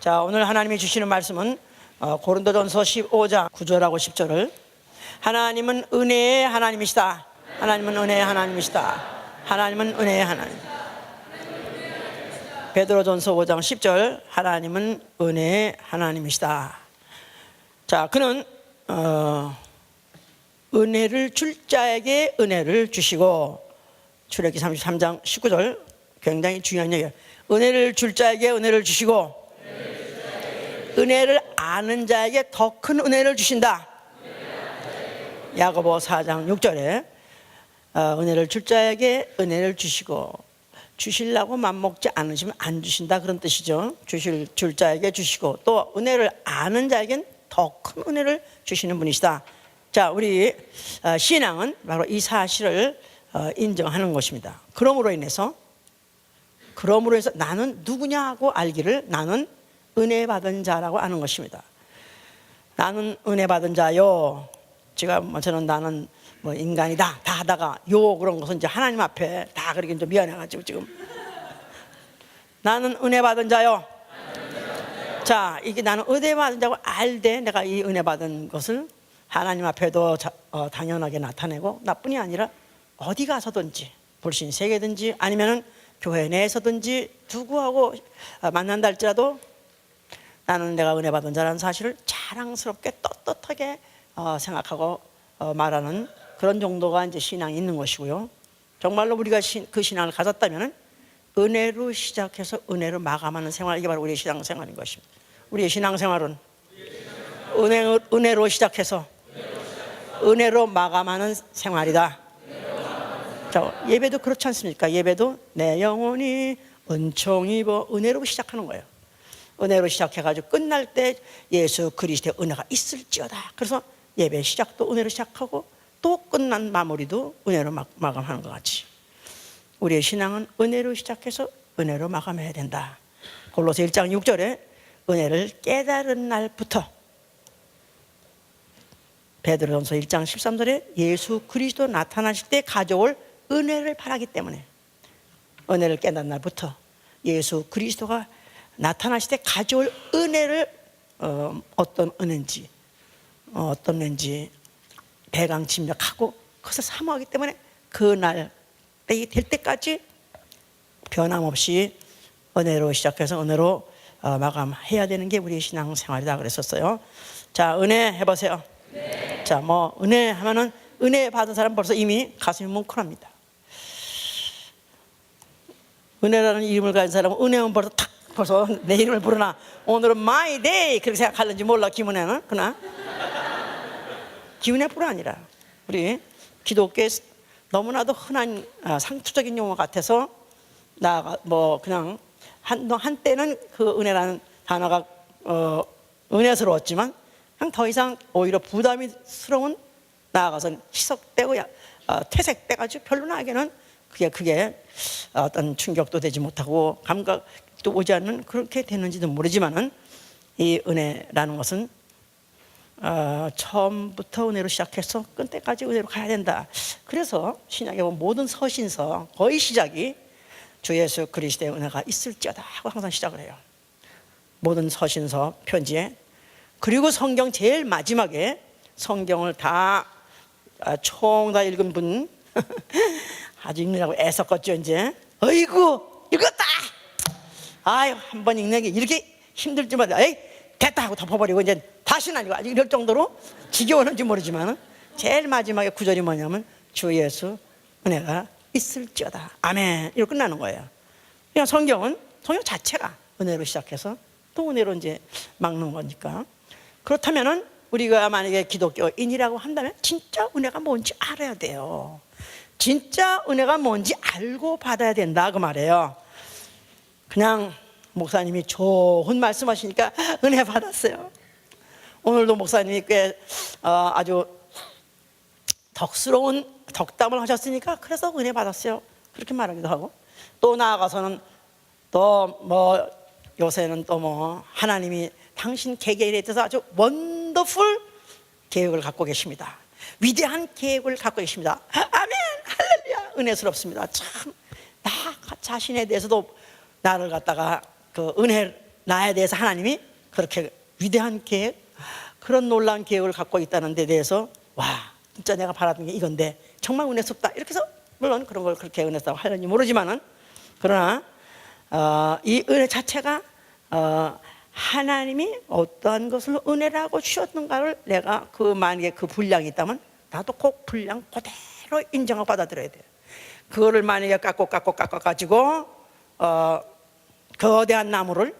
자, 오늘 하나님이 주시는 말씀은 고린도전서 15장 9절하고 10절을 하나님은 은혜의 하나님이시다. 하나님은 은혜의 하나님이시다. 하나님은 은혜의 하나님. 베드로전서 5장 10절 하나님은 은혜의 하나님이시다. 자, 그는 은혜를 줄 자에게 은혜를 주시고, 출애굽기 33장 19절 굉장히 중요한 얘기예요. 은혜를 줄 자에게 은혜를 주시고 은혜를 아는 자에게 더 큰 은혜를 주신다. 야고보 4장 6절에 은혜를 줄 자에게 은혜를 주시고, 주시려고 맘먹지 않으시면 안 주신다, 그런 뜻이죠. 줄 자에게 주시고, 또 은혜를 아는 자에겐 더 큰 은혜를 주시는 분이시다. 자, 우리 신앙은 바로 이 사실을 인정하는 것입니다. 그러므로 인해서 나는 누구냐고 알기를 나는 은혜 받은 자라고 아는 것입니다. 나는 은혜 받은 자요. 저는 나는 뭐 인간이다 다 하다가 그런 것은 이제 하나님 앞에 다 그러긴 좀 미안해가지고 지금 나는 은혜 받은 자요. 자, 이게 나는 은혜 받은 자고 알되 내가 이 은혜 받은 것을 하나님 앞에도 당연하게 나타내고, 나뿐이 아니라 어디 가서든지 불신 세계든지 아니면은 교회 내에서든지 누구하고 만난다 할지라도 나는 내가 은혜 받은 자라는 사실을 자랑스럽게 떳떳하게 생각하고 말하는 그런 정도가 이제 신앙이 있는 것이고요. 정말로 우리가 그 신앙을 가졌다면 은혜로 시작해서 은혜로 마감하는 생활, 이게 바로 우리의 신앙생활인 것입니다. 우리의 신앙생활은 은혜로 시작해서 은혜로 마감하는 생활이다. 자, 예배도 그렇지 않습니까? 예배도 내 영혼이 은총 입어 은혜로 시작하는 거예요. 은혜로 시작해가지고 끝날 때 예수 그리스도의 은혜가 있을지어다. 그래서 예배 시작도 은혜로 시작하고 또 끝난 마무리도 은혜로 마감하는 것 같이 우리의 신앙은 은혜로 시작해서 은혜로 마감해야 된다. 골로새 1장 6절에 은혜를 깨달은 날부터, 베드로전서 1장 13절에 예수 그리스도 나타나실 때 가져올 은혜를 바라기 때문에 은혜를 깨달은 날부터 예수 그리스도가 나타나실 때 가져올 은혜를 어떤 은혜인지 대강 짐작하고 그것을 사모하기 때문에 그날 때이 될 때까지 변함없이 은혜로 시작해서 은혜로 마감해야 되는 게 우리의 신앙생활이다 그랬었어요. 자, 은혜 해보세요. 네. 자, 은혜 하면은 은혜 받은 사람 벌써 이미 가슴이 뭉클합니다. 은혜라는 이름을 가진 사람은 은혜는 벌써 내 이름을 부르나 오늘은 my day 그렇게 생각하는지 몰라. 기문에는 그러나 기문에뿐 아니라 우리 기독교에 너무나도 흔한 상투적인 용어 같아서 그냥 한때는 그 은혜라는 단어가 은혜스러웠지만 그냥 더 이상 오히려 부담스러운, 나아가서는 희석되고 퇴색돼가지고 별로 나에게는 그게 어떤 충격도 되지 못하고 감각도 오지 않는, 그렇게 됐는지도 모르지만은 이 은혜라는 것은 처음부터 은혜로 시작해서 끝때까지 은혜로 가야 된다. 그래서 신약에 보면 모든 서신서 거의 시작이 주 예수 그리스도의 은혜가 있을지어다 하고 항상 시작을 해요. 모든 서신서 편지에. 그리고 성경 제일 마지막에 성경을 총 다 읽은 분 아주 읽느라고 애썼겠죠. 이제 어이구 읽었다, 아유 한번 읽는 게 이렇게 힘들지만 에이 됐다 하고 덮어버리고 이제 다시는 아니고 아직 이럴 정도로 지겨웠는지 모르지만 제일 마지막에 구절이 뭐냐면 주 예수 은혜가 있을지어다 아멘, 이렇게 끝나는 거예요. 그냥 성경 자체가 은혜로 시작해서 또 은혜로 이제 막는 거니까. 그렇다면은 우리가 만약에 기독교인이라고 한다면 진짜 은혜가 뭔지 알아야 돼요. 진짜 은혜가 뭔지 알고 받아야 된다 그 말이에요. 그냥 목사님이 좋은 말씀하시니까 은혜 받았어요. 오늘도 목사님이 꽤 아주 덕스러운 덕담을 하셨으니까 그래서 은혜 받았어요, 그렇게 말하기도 하고, 또 나아가서는 또 요새는 또 하나님이 당신 개개인에 대해서 아주 원더풀 계획을 갖고 계십니다. 위대한 계획을 갖고 계십니다. 아멘, 할렐루야, 은혜스럽습니다. 참 나 자신에 대해서도 나를 갖다가 그 은혜 나에 대해서 하나님이 그렇게 위대한 계획, 그런 놀라운 계획을 갖고 있다는 데 대해서 와, 진짜 내가 바라던 게 이건데 정말 은혜스럽다 이렇게 해서, 물론 그런 걸 그렇게 은혜스럽다고 하는지 모르지만은, 그러나 이 은혜 자체가 하나님이 어떠한 것을 은혜라고 주셨는가를 내가 만약에 그 분량이 있다면 나도 꼭 분량 그대로 인정하고 받아들여야 돼요. 그거를 만약에 깎고 가지고 거대한 나무를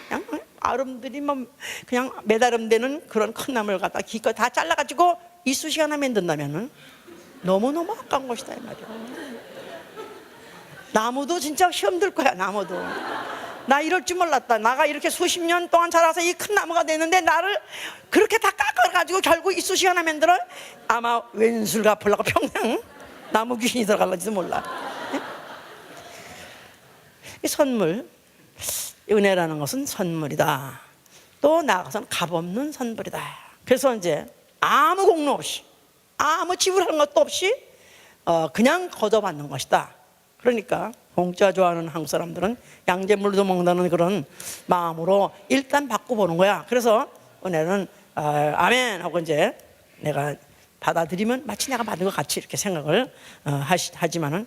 그냥 아름들이 그냥 매다름되는 그런 큰 나무를 갖다 기껏 다 잘라가지고 이쑤시개 하나 만든다면은 너무너무 아까운 것이다 이 말이야. 나무도 진짜 힘들 거야. 나무도 나 이럴 줄 몰랐다. 나가 이렇게 수십 년 동안 자라서 이 큰 나무가 됐는데 나를 그렇게 다 깎아가지고 결국 이쑤시개 하나 만들어? 아마 왼술 갚으려고 평생 나무 귀신이 들어갈지도 몰라. 이 선물, 은혜라는 것은 선물이다. 또 나아가서는 값없는 선물이다. 그래서 이제 아무 공로 없이, 아무 지불하는 것도 없이 그냥 거둬받는 것이다. 그러니까 공짜 좋아하는 한국 사람들은 양잿물도 먹는다는 그런 마음으로 일단 받고 보는 거야. 그래서 은혜는 아멘 하고 이제 내가 받아들이면 마치 내가 받은 것 같이 이렇게 생각을 하지만은,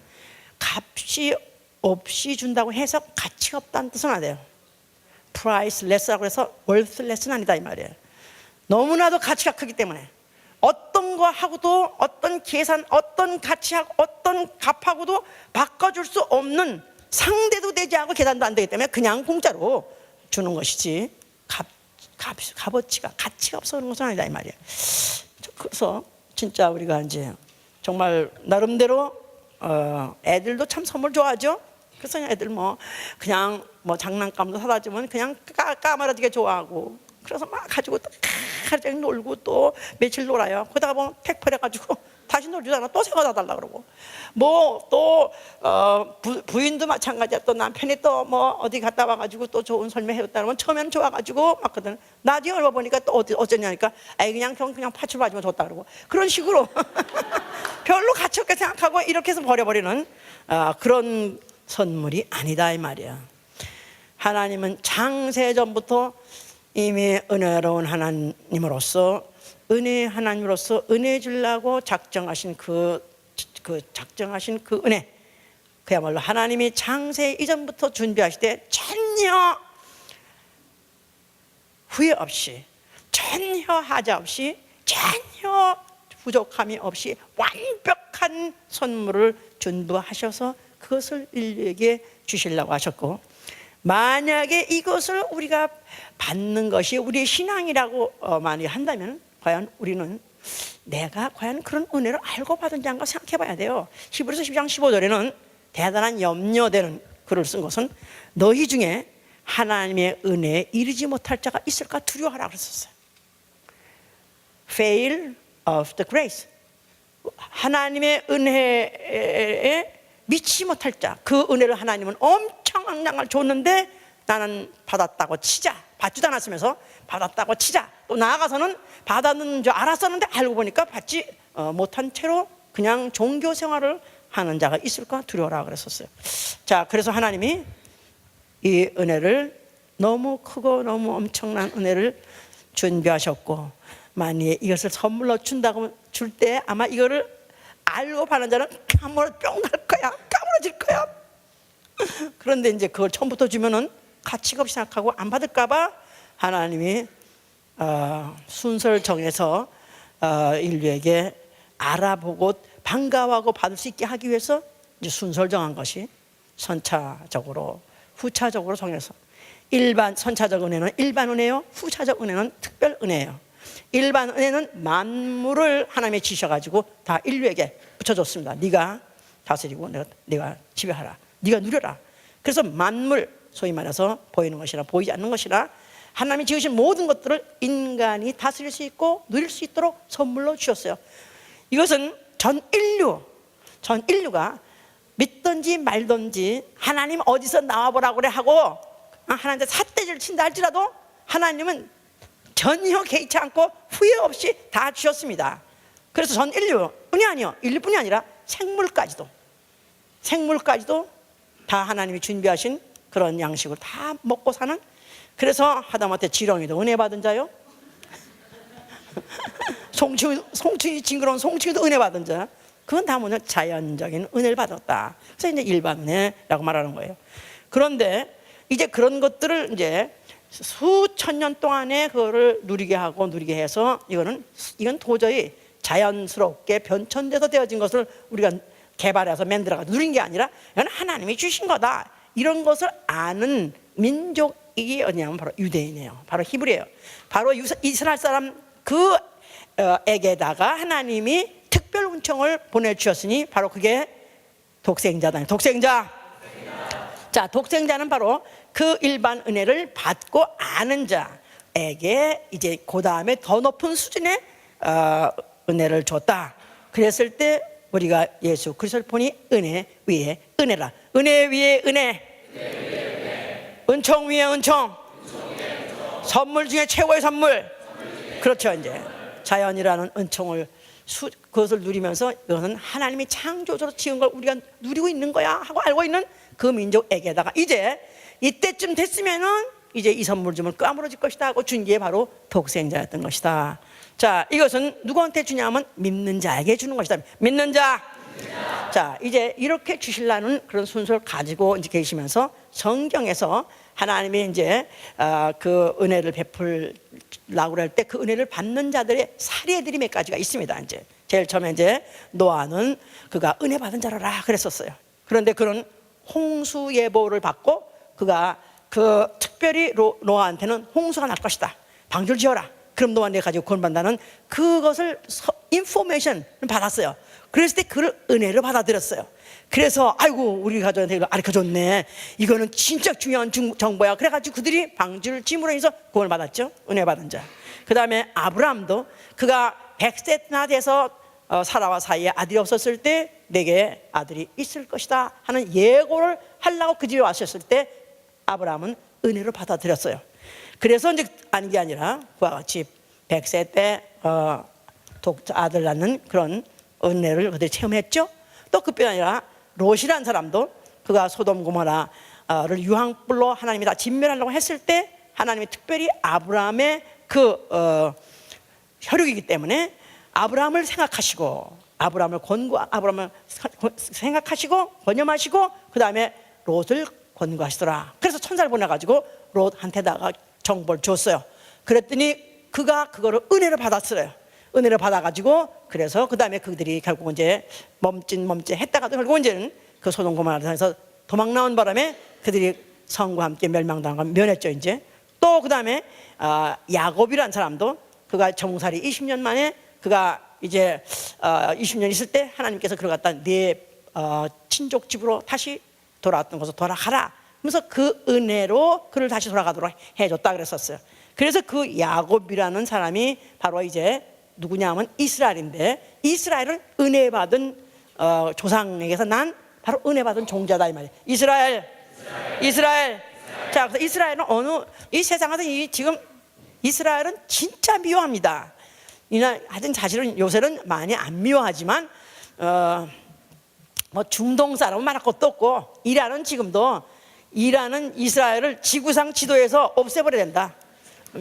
값이 없이 준다고 해서 가치가 없다는 뜻은 안 돼요. priceless라고 해서 worthless는 아니다 이 말이에요. 너무나도 가치가 크기 때문에 어떤 거 하고도, 어떤 계산, 어떤 가치하고, 어떤 값하고도 바꿔줄 수 없는, 상대도 되지 않고 계산도 안 되기 때문에 그냥 공짜로 주는 것이지 값어치가, 가치가 없어 그런 것은 아니다 이 말이에요. 그래서 진짜 우리가 이제 정말 나름대로 애들도 참 선물 좋아하죠. 그래서 애들 그냥 장난감도 사다 주면 그냥 까마라지게 좋아하고, 그래서 막 가지고 또 하루 놀고 또 며칠 놀아요. 그러다가 보면 택배를 가지고 다시 놀주잖아. 또 새거 사달라 그러고, 또 부인도 마찬가지야. 또 남편이 또 어디 갔다 와가지고 또 좋은 설명해줬다 그러면 처음에는 좋아가지고 막거든. 나중에 얼마 보니까 또 어쩌냐니까 아이 그냥 파출 맞으면 좋다 그러고, 그런 식으로 별로 가치 없게 생각하고 이렇게 해서 버려버리는 그런 선물이 아니다 이 말이야. 하나님은 장세전부터 이미 은혜로운 하나님으로서, 은혜 하나님으로서 은혜 주려고 작정하신 작정하신 그 은혜, 그야말로 하나님이 장세 이전부터 준비하실 때 전혀 후회 없이, 전혀 하자 없이, 전혀 부족함이 없이 완벽한 선물을 준비하셔서 그것을 인류에게 주시려고 하셨고, 만약에 이것을 우리가 받는 것이 우리의 신앙이라고 만약에 한다면, 과연 우리는 내가 과연 그런 은혜를 알고 받은지 한가 생각해 봐야 돼요. 히브리서 10장 15절에는 대단한 염려되는 글을 쓴 것은, 너희 중에 하나님의 은혜에 이르지 못할 자가 있을까 두려워하라 그랬었어요. Fail of the grace, 하나님의 은혜에 미치지 못할 자, 그 은혜를 하나님은 엄청난 양을 줬는데 나는 받았다고 치자, 받지도 않았으면서 받았다고 치자, 또 나아가서는 받았는 줄 알았었는데 알고 보니까 받지 못한 채로 그냥 종교 생활을 하는 자가 있을까 두려워라 그랬었어요. 자, 그래서 하나님이 이 은혜를, 너무 크고 너무 엄청난 은혜를 준비하셨고, 만약에 이것을 선물로 준다고 줄 때 아마 이거를 알고 받는 자는 까무러 뿅 갈 거야, 까무러질 거야. 그런데 이제 그걸 처음부터 주면은 가치가 없이 생각하고 안 받을까봐 하나님이 순서를 정해서 인류에게 알아보고 반가워하고 받을 수 있게 하기 위해서 이제 순서를 정한 것이 선차적으로, 후차적으로 정해서, 선차적 은혜는 일반 은혜요, 후차적 은혜는 특별 은혜예요. 일반 은혜는 만물을 하나님이 지셔가지고 다 인류에게 붙여줬습니다. 네가 다스리고 네가 지배하라, 네가 누려라. 그래서 만물, 소위 말해서 보이는 것이나 보이지 않는 것이나 하나님이 지으신 모든 것들을 인간이 다스릴 수 있고 누릴 수 있도록 선물로 주셨어요. 이것은 전 인류가 믿든지 말든지 하나님 어디서 나와보라고 그래 하고 하나님한테 삿대질을 친다 할지라도 하나님은 전혀 개의치 않고 후회 없이 다 주셨습니다. 그래서 전 인류뿐이 아니요, 인류뿐이 아니라 생물까지도 다 하나님이 준비하신 그런 양식을 다 먹고 사는. 그래서 하다못해 지렁이도 은혜 받은 자요. 송충이 징그러운 송충이도 은혜 받은 자. 그건 다 뭐냐, 자연적인 은혜를 받았다. 그래서 이제 일반 은혜라고 말하는 거예요. 그런데 이제 그런 것들을 이제 수천 년 동안에 그거를 누리게 하고 누리게 해서 이건 도저히 자연스럽게 변천돼서 되어진 것을 우리가 개발해서 만들어서 누린 게 아니라 이건 하나님이 주신 거다. 이런 것을 아는 민족이 어디냐면 바로 유대인이에요. 바로 히브리예요. 바로 이스라엘 사람 에게다가 하나님이 특별 은총을 보내주셨으니 바로 그게 독생자다. 독생자. 자, 독생자는 바로 그 일반 은혜를 받고 아는 자에게 이제 그 다음에 더 높은 수준의 은혜를 줬다. 그랬을 때 우리가 예수 그리스도를 보니 은혜 위에 은혜라. 은혜 위에 은혜. 은총 위에 은총. 선물 중에 최고의 선물. 그렇죠. 이제 자연이라는 은총을 그것을 누리면서 이것은 하나님이 창조주로 지은 걸 우리가 누리고 있는 거야 하고 알고 있는 그 민족에게다가 이제 이때쯤 됐으면은 이제 이 선물 주면 까무러질 것이다 하고 준 게 바로 독생자였던 것이다. 자, 이것은 누구한테 주냐면 믿는 자에게 주는 것이다. 믿는 자. 자, 이제 이렇게 주시려는 그런 순서를 가지고 이제 계시면서 성경에서 하나님이 이제 그 은혜를 베풀라고 할 때 그 은혜를 받는 자들의 사례들이 몇 가지가 있습니다. 이제 제일 처음에 이제 노아는 그가 은혜 받은 자라라 그랬었어요. 그런데 그런 홍수 예보를 받고 그가 그 특별히 노아한테는 홍수가 날 것이다. 방주를 지어라. 그럼 노아 내 가지고 구원받는다는 그것을 인포메이션을 받았어요. 그랬을 때 그를 은혜로 받아들였어요. 그래서 아이고 우리 가족한테 이거 가르쳐줬네. 이거는 진짜 중요한 정보야. 그래가지고 그들이 방주를 짐으로 해서 구원을 받았죠. 은혜 받은 자. 그 다음에 아브라함도 그가 100세나 돼서 사라와 사이에 아들이 없었을 때 내게 아들이 있을 것이다 하는 예고를 하려고 그 집에 왔었을 때 아브라함은 은혜로 받아들였어요. 그래서 이제 아닌 게 아니라 그와 같이 100세 때 아들 낳는 그런 은혜를 그들이 체험했죠. 또 그뿐 아니라 롯이라는 사람도 그가 소돔 고모라를 유황불로 하나님이 다 진멸하려고 했을 때 하나님이 특별히 아브라함의 그 혈육이기 때문에 아브라함을 생각하시고 아브라함을 생각하시고 권념하시고 그 다음에 롯을 권고하시더라. 그래서 천사를 보내가지고 롯한테다가 정보를 줬어요. 그랬더니 그가 그거를 은혜를 받았어요. 은혜를 받아가지고 그래서 그 다음에 그들이 결국 이제 멈칫했다가도 결국 이제는 그 소돔 고모라에서 도망 나온 바람에 그들이 성과 함께 멸망당한 걸 면했죠. 이제 또 그 다음에 야곱이라는 사람도 그가 정살이 20년 만에 그가 이제 20년 있을 때 하나님께서 그를 갖다 네 친족 집으로 다시 돌아왔던 것을 돌아가라. 그래서 그 은혜로 그를 다시 돌아가도록 해줬다 그랬었어요. 그래서 그 야곱이라는 사람이 바로 이제 누구냐 하면 이스라엘인데 이스라엘은 은혜 받은 조상에게서 난 바로 은혜 받은 종자다 이 말이에요. 이스라엘. 자, 그래서 이스라엘은 이 세상에서 지금 이스라엘은 진짜 미워합니다. 하여튼 사실은 요새는 많이 안 미워하지만 뭐 중동 사람은 말할 것도 없고 이란은 지금도 이스라엘을 지구상 지도에서 없애버려야 된다.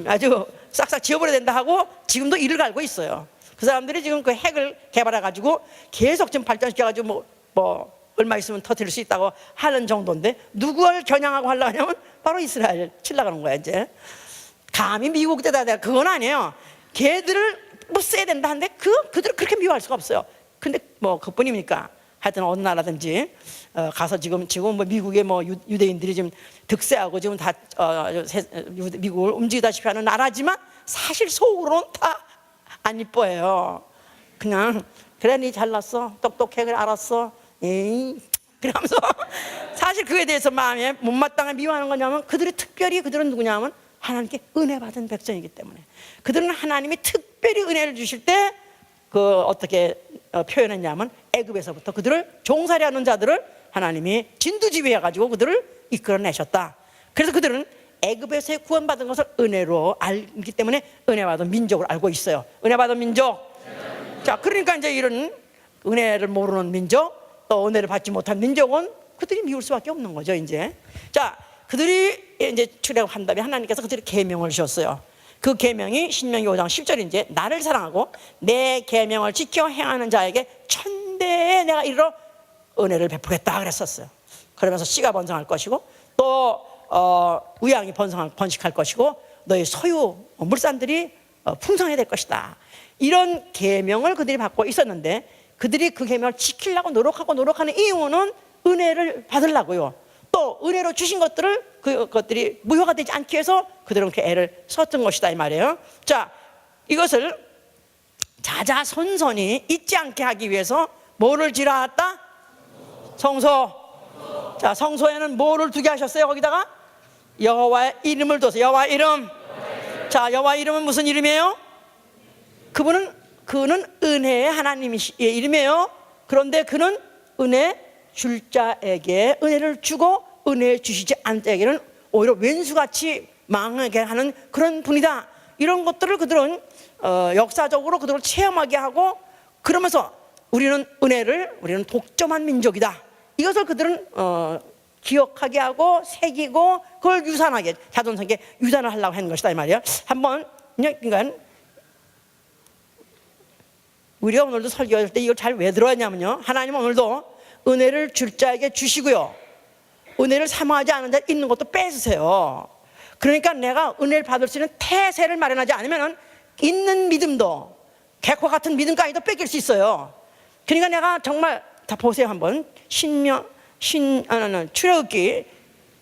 아주 싹싹 지워버려야 된다 하고 지금도 이를 갈고 있어요. 그 사람들이 지금 그 핵을 개발해가지고 계속 좀 발전시켜가지고 뭐 얼마 있으면 터뜨릴 수 있다고 하는 정도인데 누구를 겨냥하고 하려고 하냐면 바로 이스라엘 치려고 하는 거야. 이제 감히 미국 때다 내가 그건 아니에요. 걔들을 뭐 써야 된다 하는데 그들을 그렇게 미워할 수가 없어요. 근데 뭐 그뿐입니까? 하여튼 어느 나라든지 가서 지금 뭐 미국의 뭐 유대인들이 지금 득세하고 지금 다 미국을 움직이다시피 하는 나라지만 사실 속으로는 다 안 이뻐해요. 그냥 그래 니 잘났어 똑똑해 그래 알았어 에이 그러면서 사실 그에 대해서 마음에 못마땅해 미워하는 거냐면 그들은 누구냐면 하나님께 은혜 받은 백성이기 때문에 그들은 하나님이 특별히 은혜를 주실 때 그 어떻게 표현했냐면 애굽에서부터 그들을 종살이하는 자들을 하나님이 진두지휘해 가지고 그들을 이끌어내셨다. 그래서 그들은 애굽에서 구원받은 것을 은혜로 알기 때문에 은혜 받은 민족을 알고 있어요. 은혜 받은 민족. 자, 그러니까 이제 이런 은혜를 모르는 민족, 또 은혜를 받지 못한 민족은 그들이 미울 수밖에 없는 거죠. 이제 자, 그들이 이제 출애굽한 다음에 하나님께서 그들이 계명을 주셨어요. 그 계명이 신명기 5장 10절인데 나를 사랑하고 내 계명을 지켜 행하는 자에게 천대에 내가 이르러 은혜를 베푸겠다 그랬었어요. 그러면서 씨가 번성할 것이고 또 우양이 번식할 것이고 너희 소유 물산들이 풍성해야 될 것이다. 이런 계명을 그들이 받고 있었는데 그들이 그 계명을 지키려고 노력하는 이유는 은혜를 받으려고요. 또 은혜로 주신 것들을 그것들이 무효가 되지 않기 위해서 그들은 그 애를 썼던 것이다 이 말이에요. 자, 이것을 자자손손이 잊지 않게 하기 위해서 뭐를 지라왔다? 성소. 자, 성소에는 뭐를 두게 하셨어요? 거기다가 여호와의 이름을 둬서 여호와 이름. 자, 여호와 이름은 무슨 이름이에요? 그는 은혜의 하나님의 이름이에요. 그런데 그는 은혜 줄 자에게 은혜를 주고 은혜 주시지 않은 자에게는 오히려 왼수같이 망하게 하는 그런 분이다. 이런 것들을 그들은 역사적으로 그들을 체험하게 하고 그러면서 우리는 독점한 민족이다. 이것을 그들은 기억하게 하고 새기고 그걸 유산하게 자손에게 유산을 하려고 하는 것이다 이 말이에요. 한번 그러니까 우리가 오늘도 설교할 때 이걸 잘 왜 들어왔냐면요, 하나님은 오늘도 은혜를 줄 자에게 주시고요, 은혜를 사모하지 않은 자 있는 것도 뺏으세요. 그러니까 내가 은혜를 받을 수 있는 태세를 마련하지 않으면 있는 믿음도 개코 같은 믿음까지도 뺏길 수 있어요. 그러니까 내가 정말 다 보세요. 한번 출애굽기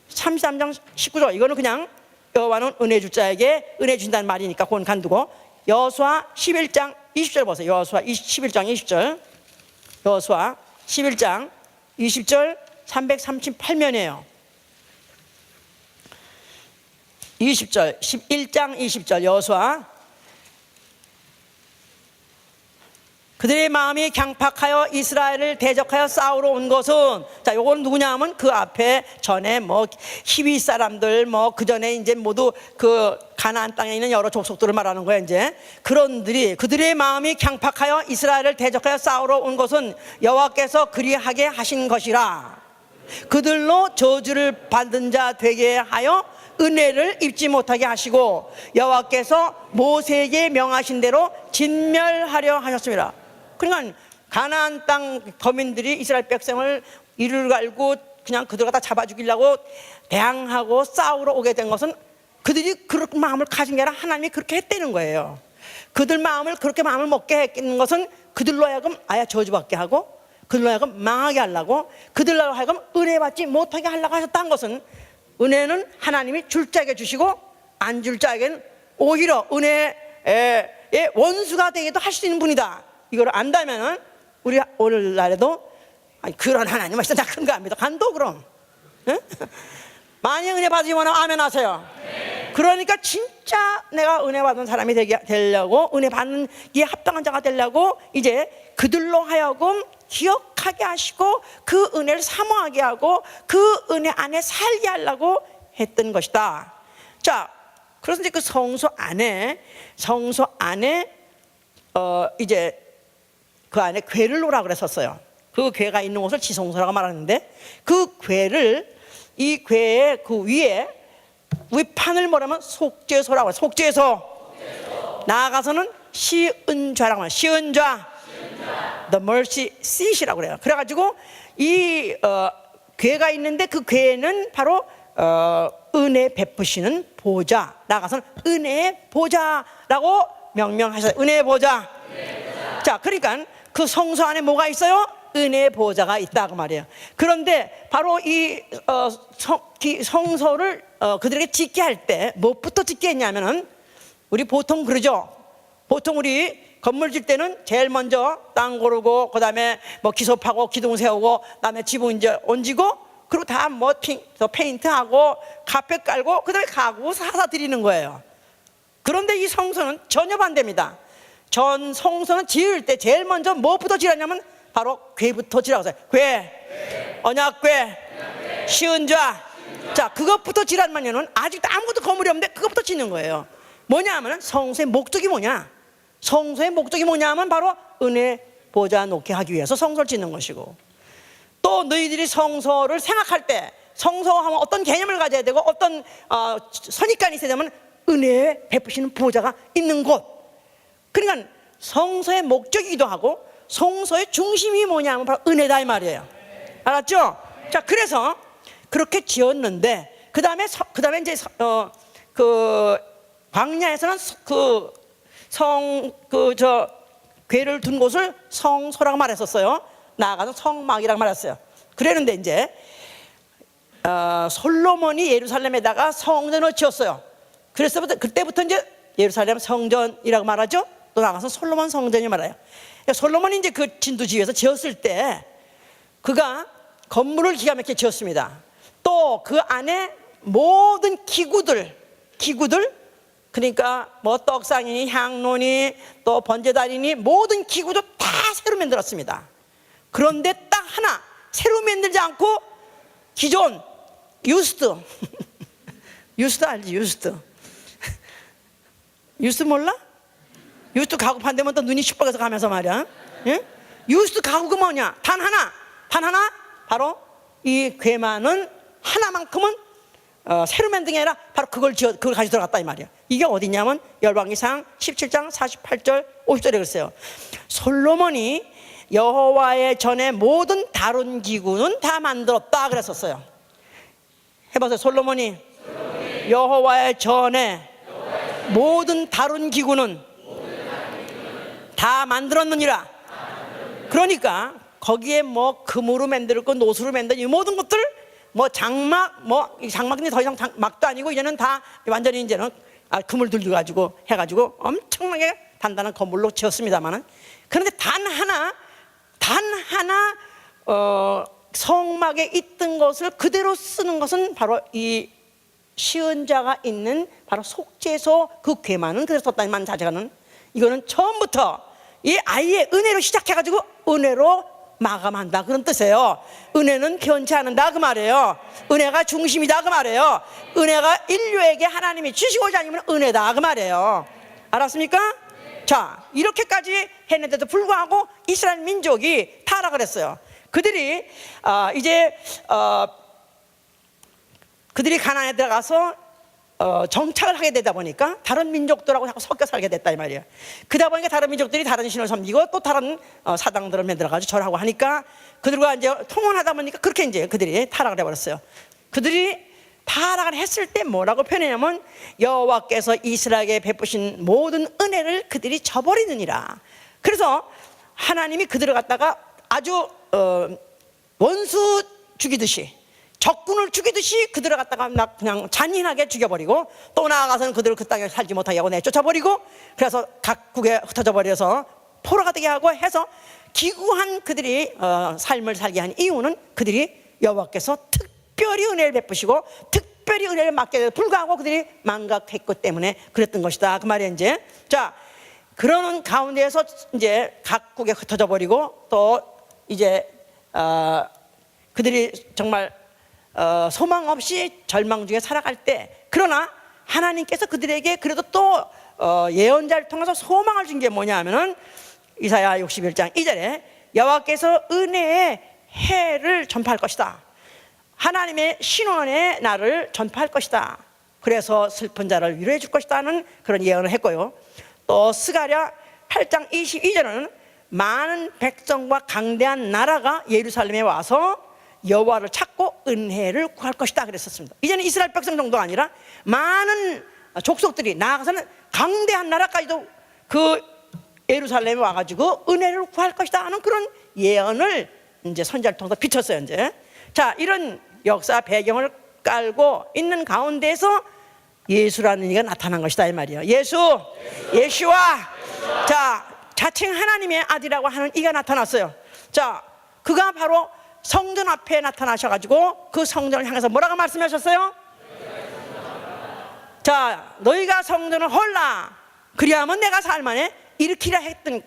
33장 19절 이거는 그냥 여호와는 은혜 줄 자에게 은혜 준다는 말이니까 그건 간두고 여호수아 11장 20절 보세요. 여호수아 11장 20절 여호수아 11장 20절 338면이에요 20절 11장 20절 여호수아 그들의 마음이 강팍하여 이스라엘을 대적하여 싸우러 온 것은, 자, 요건 누구냐 하면 그 앞에 전에 뭐 히위 사람들 그 전에 이제 모두 그 가나안 땅에 있는 여러 족속들을 말하는 거야. 이제 그들의 마음이 강팍하여 이스라엘을 대적하여 싸우러 온 것은 여호와께서 그리하게 하신 것이라. 그들로 저주를 받은 자 되게 하여 은혜를 입지 못하게 하시고 여호와께서 모세에게 명하신 대로 진멸하려 하셨습니다. 그러니까 가나안 땅 거민들이 이스라엘 백성을 이를 갈고 그냥 그들 갖다 잡아 죽이려고 대항하고 싸우러 오게 된 것은 그들이 그렇게 마음을 가진 게 아니라 하나님이 그렇게 했다는 거예요. 그들 마음을 그렇게 마음을 먹게 했는 것은 그들로 하여금 아예 저주받게 하고 그들로 하여금 망하게 하려고 그들로 하여금 은혜 받지 못하게 하려고 하셨다는 것은, 은혜는 하나님이 줄 자에게 주시고 안 줄 자에게는 오히려 은혜의 원수가 되기도 할 수 있는 분이다. 이걸 안다면은 우리 오늘날에도 그런 하나님 말씀 다 큰 거 안 믿어 간도 그럼 만약 은혜 받으시 원하면 아멘 하세요. 그러니까 진짜 내가 은혜 받은 사람이 되려고 은혜 받는 게 합당한 자가 되려고 이제 그들로 하여금 기억하게 하시고 그 은혜를 사모하게 하고 그 은혜 안에 살게 하려고 했던 것이다. 자, 그래서 이제 그 성소 안에 이제 그 안에 궤를 놓으라 그랬었어요. 그 궤가 있는 곳을 지성소라고 말하는데 그 궤를 이 궤의 그 위에 위판을 뭐라면 속죄소라고 해요. 속죄소. 나아가서는 시은좌라고 해요. 시은좌. The mercy seat이라고 그래요. 그래가지고 이 궤가 있는데 그 궤는 바로 은혜 베푸시는 보좌. 나아가서는 은혜의 보좌라고 명명하셨어요. 은혜의 보좌. 자, 그러니까 그 성소 안에 뭐가 있어요? 은혜의 보좌가 있다고 말이에요. 그런데 바로 이 성소를 그들에게 짓게 할 때 무엇부터 짓게 했냐면은 우리 보통 그러죠. 보통 우리 건물 질 때는 제일 먼저 땅 고르고 그다음에 뭐 기소파고 기둥 세우고 그다음에 지붕 이제 얹고 그리고 다 뭐 페인트하고 카펫 깔고 그다음에 가구 사서 드리는 거예요. 그런데 이 성소는 전혀 반대입니다. 전 성소는 지을 때 제일 먼저 무엇부터 지으냐면 바로 궤부터 지라고 했어요. 궤, 언약궤, 시은좌. 자, 그것부터 지란 말이면 아직도 아무것도 건물이 없는데 그것부터 짓는 거예요. 뭐냐 하면 성소의 목적이 뭐냐? 성소의 목적이 뭐냐 하면 바로 은혜 보좌 놓게 하기 위해서 성소를 짓는 것이고, 또 너희들이 성소를 생각할 때 성소하면 어떤 개념을 가져야 되고 어떤 선입관이 있어야 되면 은혜에 베푸시는 보호자가 있는 곳. 그러니까 성소의 목적이기도 하고 성소의 중심이 뭐냐면 바로 은혜다 이 말이에요. 알았죠? 자, 그래서 그렇게 지었는데 그 다음에 이제 그 광야에서는 궤를 둔 곳을 성소라고 말했었어요. 나아가서 성막이라고 말했어요. 그랬는데 이제 솔로몬이 예루살렘에다가 성전을 지었어요. 그래서 그때부터 이제 예루살렘 성전이라고 말하죠. 또 나가서 솔로몬 성전이 말해요. 그러니까 솔로몬이 이제 그 진두지휘에서 지었을 때 그가 건물을 기가 막히게 지었습니다. 또 그 안에 모든 기구들 그러니까 뭐 떡상이니 향로니 또 번제단이니 모든 기구도 다 새로 만들었습니다. 그런데 딱 하나 새로 만들지 않고 기존 유스트 유스트 알지? 유스트 몰라? 유스트 가구 판대면 또 눈이 슈퍼에서 가면서 말이야. 예? 유스트 가구가 뭐냐? 단 하나 바로 이 궤만은 하나만큼은 새로 만든 게 아니라 바로 그걸 가지고 들어갔다 이 말이야. 이게 어디냐면 열왕기상 17장 48절 50절에 그랬어요. 솔로몬이 여호와의 전에 모든 다른 기구는 다 만들었다 그랬었어요. 해보세요. 솔로몬이 여호와의 전에 모든 다른 기구는 다 만들었느니라. 그러니까 거기에 뭐 금으로 만들었고 노수로 만든 이 모든 것들 뭐 장막인데 더 이상 막도 아니고 이제는 다 완전히 이제는 금을 들려가지고 해가지고 엄청나게 단단한 건물로 지었습니다만은, 그런데 단 하나 성막에 있던 것을 그대로 쓰는 것은 바로 이 시은자가 있는 바로 속죄소 그 궤만은 그대로 썼다만 자제가는 이거는 처음부터 이 아이의 은혜로 시작해가지고 은혜로 마감한다 그런 뜻이에요. 은혜는 변치 않는다 그 말이에요. 은혜가 중심이다 그 말이에요. 은혜가 인류에게 하나님이 주시고자 하면 은혜다 그 말이에요. 알았습니까? 자, 이렇게까지 했는데도 불구하고 이스라엘 민족이 타락을 했어요. 그들이 그들이 가나안에 들어가서 정착을 하게 되다 보니까 다른 민족들하고 자꾸 섞여 살게 됐다 이 말이에요. 그러다 보니까 다른 민족들이 다른 신을 섬기고 또 다른 사당들을 만들어가지고 절하고 하니까 그들과 이제 통혼하다 보니까 그렇게 이제 그들이 타락을 해버렸어요. 그들이 타락을 했을 때 뭐라고 표현하냐면 여호와께서 이스라엘에게 베푸신 모든 은혜를 그들이 저버리느니라. 그래서 하나님이 그들을 갖다가 아주 원수 죽이듯이 적군을 죽이듯이 그들을 갖다가 그냥 잔인하게 죽여버리고 또 나아가서는 그들을 그 땅에 살지 못하게 하고 내쫓아버리고 그래서 각국에 흩어져 버려서 포로가 되게 하고 해서 기구한 그들이 삶을 살게 한 이유는 그들이 여호와께서 특별히 은혜를 베푸시고 특별히 은혜를 맡게 불구하고 그들이 망각했기 때문에 그랬던 것이다 그 말이에요. 이제 자, 그러는 가운데에서 이제 각국에 흩어져 버리고 또 이제 그들이 정말 소망 없이 절망 중에 살아갈 때, 그러나 하나님께서 그들에게 그래도 또 예언자를 통해서 소망을 준 게 뭐냐 하면은 이사야 61장 2절에 여호와께서 은혜의 해를 전파할 것이다. 하나님의 신원의 날을 전파할 것이다. 그래서 슬픈 자를 위로해 줄 것이다는 그런 예언을 했고요. 또 스가랴 8장 22절은 많은 백성과 강대한 나라가 예루살렘에 와서 여호와를 찾고 은혜를 구할 것이다 그랬었습니다. 이제는 이스라엘 백성 정도가 아니라 많은 족속들이 나아가서는 강대한 나라까지도 그 예루살렘에 와가지고 은혜를 구할 것이다 하는 그런 예언을 이제 선지자를 통해서 비쳤어요. 이제 자, 이런 역사 배경을 깔고 있는 가운데서 예수라는 이가 나타난 것이다 이 말이에요. 예수와 자, 자칭 하나님의 아들이라고 하는 이가 나타났어요. 자, 그가 바로 성전 앞에 나타나셔가지고 그 성전을 향해서 뭐라고 말씀하셨어요? 자, 너희가 성전을 헐라 그리하면 내가 살만해 일으키라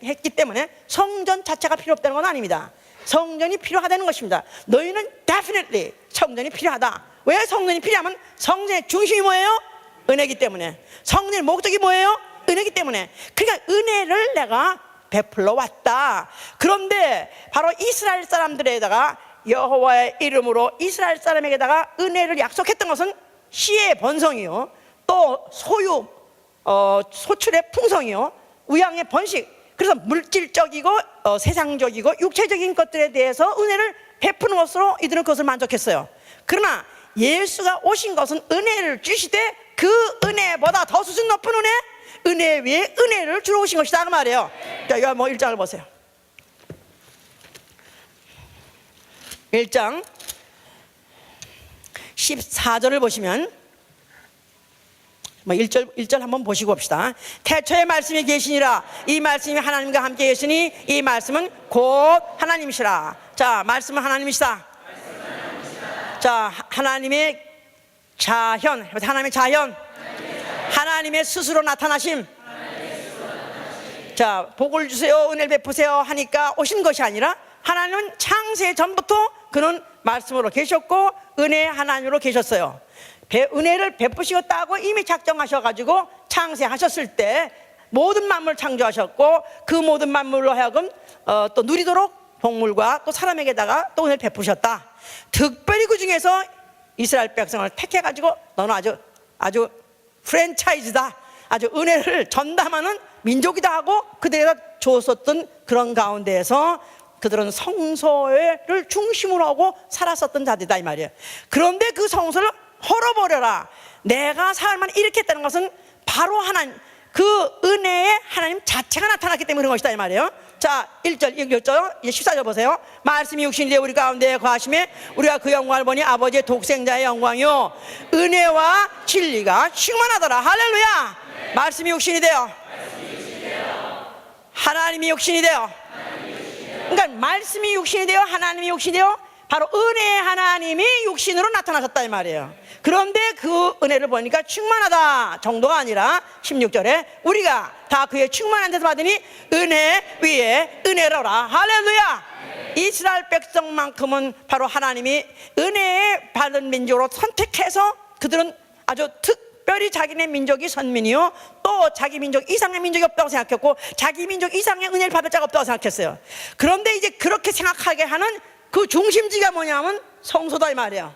했기 때문에 성전 자체가 필요 없다는 건 아닙니다. 성전이 필요하다는 것입니다. 너희는 definitely 성전이 필요하다. 왜 성전이 필요하면 성전의 중심이 뭐예요? 은혜이기 때문에. 성전의 목적이 뭐예요? 은혜이기 때문에. 그러니까 은혜를 내가 베풀러 왔다. 그런데 바로 이스라엘 사람들에다가 여호와의 이름으로 이스라엘 사람에게다가 은혜를 약속했던 것은 씨의 번성이요, 또 소출의 풍성이요, 우양의 번식. 그래서 물질적이고 세상적이고 육체적인 것들에 대해서 은혜를 베푸는 것으로 이들은 그것을 만족했어요. 그러나 예수가 오신 것은 은혜를 주시되 그 은혜보다 더 수준 높은 은혜 위에 은혜를 주러 오신 것이다 그 말이에요. 자, 이거 1장을 보세요. 1장 14절을 보시면 1절 한번 보시고 봅시다. 태초에 말씀이 계시니라. 이 말씀이 하나님과 함께 계시니 이 말씀은 곧 하나님이시라. 자, 말씀은 하나님이시다. 자, 하나님의 자현, 하나님의 자현, 하나님의 스스로 나타나심. 자, 복을 주세요, 은혜를 베푸세요 하니까 오신 것이 아니라 하나님은 창세 전부터 그는 말씀으로 계셨고 은혜 하나님으로 계셨어요. 은혜를 베푸시겠다고 이미 작정하셔가지고 창세하셨을 때 모든 만물을 창조하셨고 그 모든 만물로 하여금 또 누리도록 동물과 또 사람에게다가 또 은혜를 베푸셨다. 특별히 그 중에서 이스라엘 백성을 택해가지고 너는 아주 프랜차이즈다, 아주 은혜를 전담하는 민족이다 하고 그들에게 줬었던 그런 가운데에서 그들은 성소를 중심으로 하고 살았었던 자들이다 이 말이에요. 그런데 그 성소를 헐어버려라, 내가 사람을 이렇게 했다는 것은 바로 하나님, 그 은혜의 하나님 자체가 나타났기 때문에 그런 것이다 이 말이에요. 자, 1절, 14절 보세요. 말씀이 육신이 되어 우리 가운데 거하심에 우리가 그 영광을 보니 아버지의 독생자의 영광이요 은혜와 진리가 충만하더라. 할렐루야. 네. 말씀이 육신이 되어 하나님이 육신이 되어, 그러니까 말씀이 육신이 되어 하나님이 육신이 되어 바로 은혜의 하나님이 육신으로 나타나셨다 이 말이에요. 그런데 그 은혜를 보니까 충만하다 정도가 아니라 16절에 우리가 다 그의 충만한 데서 받으니 은혜 위에 은혜로라. 할렐루야. 이스라엘 백성만큼은 바로 하나님이 은혜에 받은 민족으로 선택해서 그들은 아주 특별히 자기네 민족이 선민이요 또 자기 민족 이상의 민족이 없다고 생각했고 자기 민족 이상의 은혜를 받을 자가 없다고 생각했어요. 그런데 이제 그렇게 생각하게 하는 그 중심지가 뭐냐면 성소다 이 말이야.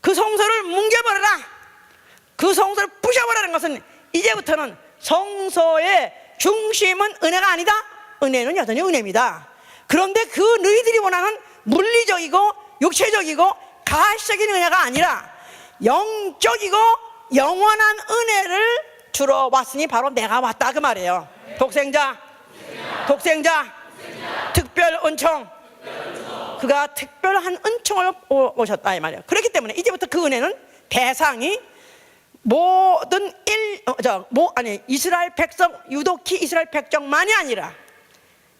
그 성소를 뭉개버려라, 그 성소를 부셔버리는 것은 이제부터는 성소의 중심은 은혜가 아니다. 은혜는 여전히 은혜입니다. 그런데 그 너희들이 원하는 물리적이고 육체적이고 가시적인 은혜가 아니라 영적이고 영원한 은혜를 주러 왔으니 바로 내가 왔다 그 말이에요. 독생자, 특별 은총, 그가 특별한 은총을 오셨다 이 말이에요. 그렇기 때문에 이제부터 그 은혜는 대상이 모든 이스라엘 백성, 유독히 이스라엘 백성만이 아니라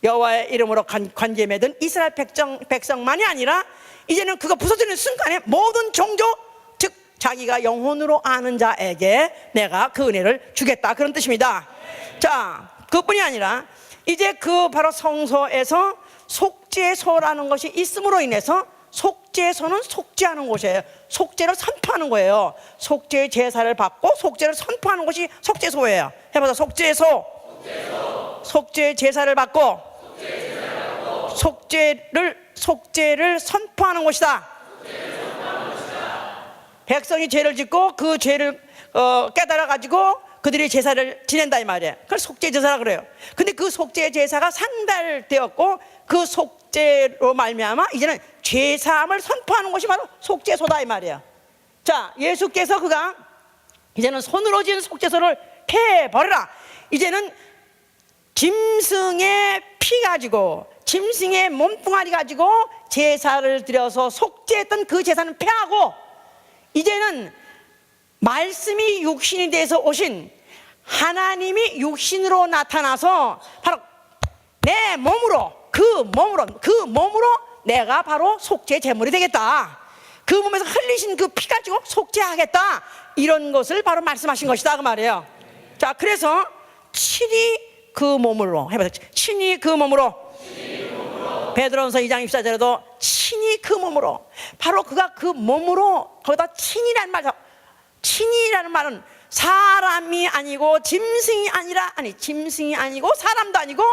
여호와의 이름으로 관계 맺은 이스라엘 백성만이 아니라 이제는 그가 부서지는 순간에 모든 종족, 즉 자기가 영혼으로 아는 자에게 내가 그 은혜를 주겠다 그런 뜻입니다. 자, 그뿐이 아니라 이제 그 바로 성소에서 속죄소라는 것이 있음으로 인해서 속죄소는 속죄하는 곳이에요. 속죄를 선포하는 거예요. 속죄의 제사를 받고 속죄를 선포하는 것이 속죄소예요. 해봐서 속죄소. 속죄의 제사를 받고 속죄를 선포하는 곳이다. 백성이 죄를 짓고 그 죄를 깨달아 가지고 그들이 제사를 지낸다 이 말이에요. 그걸 속죄 제사라 그래요. 근데 그 속죄 제사가 상달되었고 그 속죄로 말미암아 이제는 죄사함을 선포하는 것이 바로 속죄소다 이 말이에요. 자, 예수께서 그가 이제는 손으로 지은 속죄소를 패버려라. 이제는 짐승의 피 가지고 짐승의 몸뚱아리 가지고 제사를 드려서 속죄했던 그 제사는 패하고 이제는 말씀이 육신이 돼서 오신 하나님이 육신으로 나타나서 바로 내 몸으로 그 몸으로 내가 바로 속죄 제물이 되겠다. 그 몸에서 흘리신 그 피 가지고 속죄하겠다. 이런 것을 바로 말씀하신 것이다 그 말이에요. 자, 그래서 친히 그 몸으로 해보세요. 친히 그 몸으로. 베드로전서 2장 24절에도 친히 그 몸으로, 바로 그가 그 몸으로, 거기다 친이라는 말, 친이라는 말은 사람이 아니고 짐승이 아니고 사람도 아니고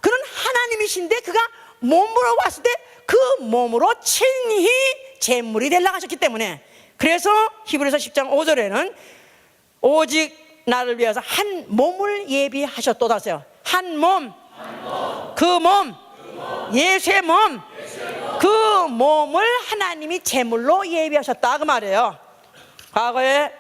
그는 하나님이신데 그가 몸으로 왔을 때 그 몸으로 친히 제물이 되려고 하셨기 때문에, 그래서 히브리서 10장 5절에는 오직 나를 위해서 한 몸을 예비하셨도다세요. 한 몸, 그 몸, 예수의 몸, 그 몸을 하나님이 제물로 예비하셨다 그 말이에요. 과거에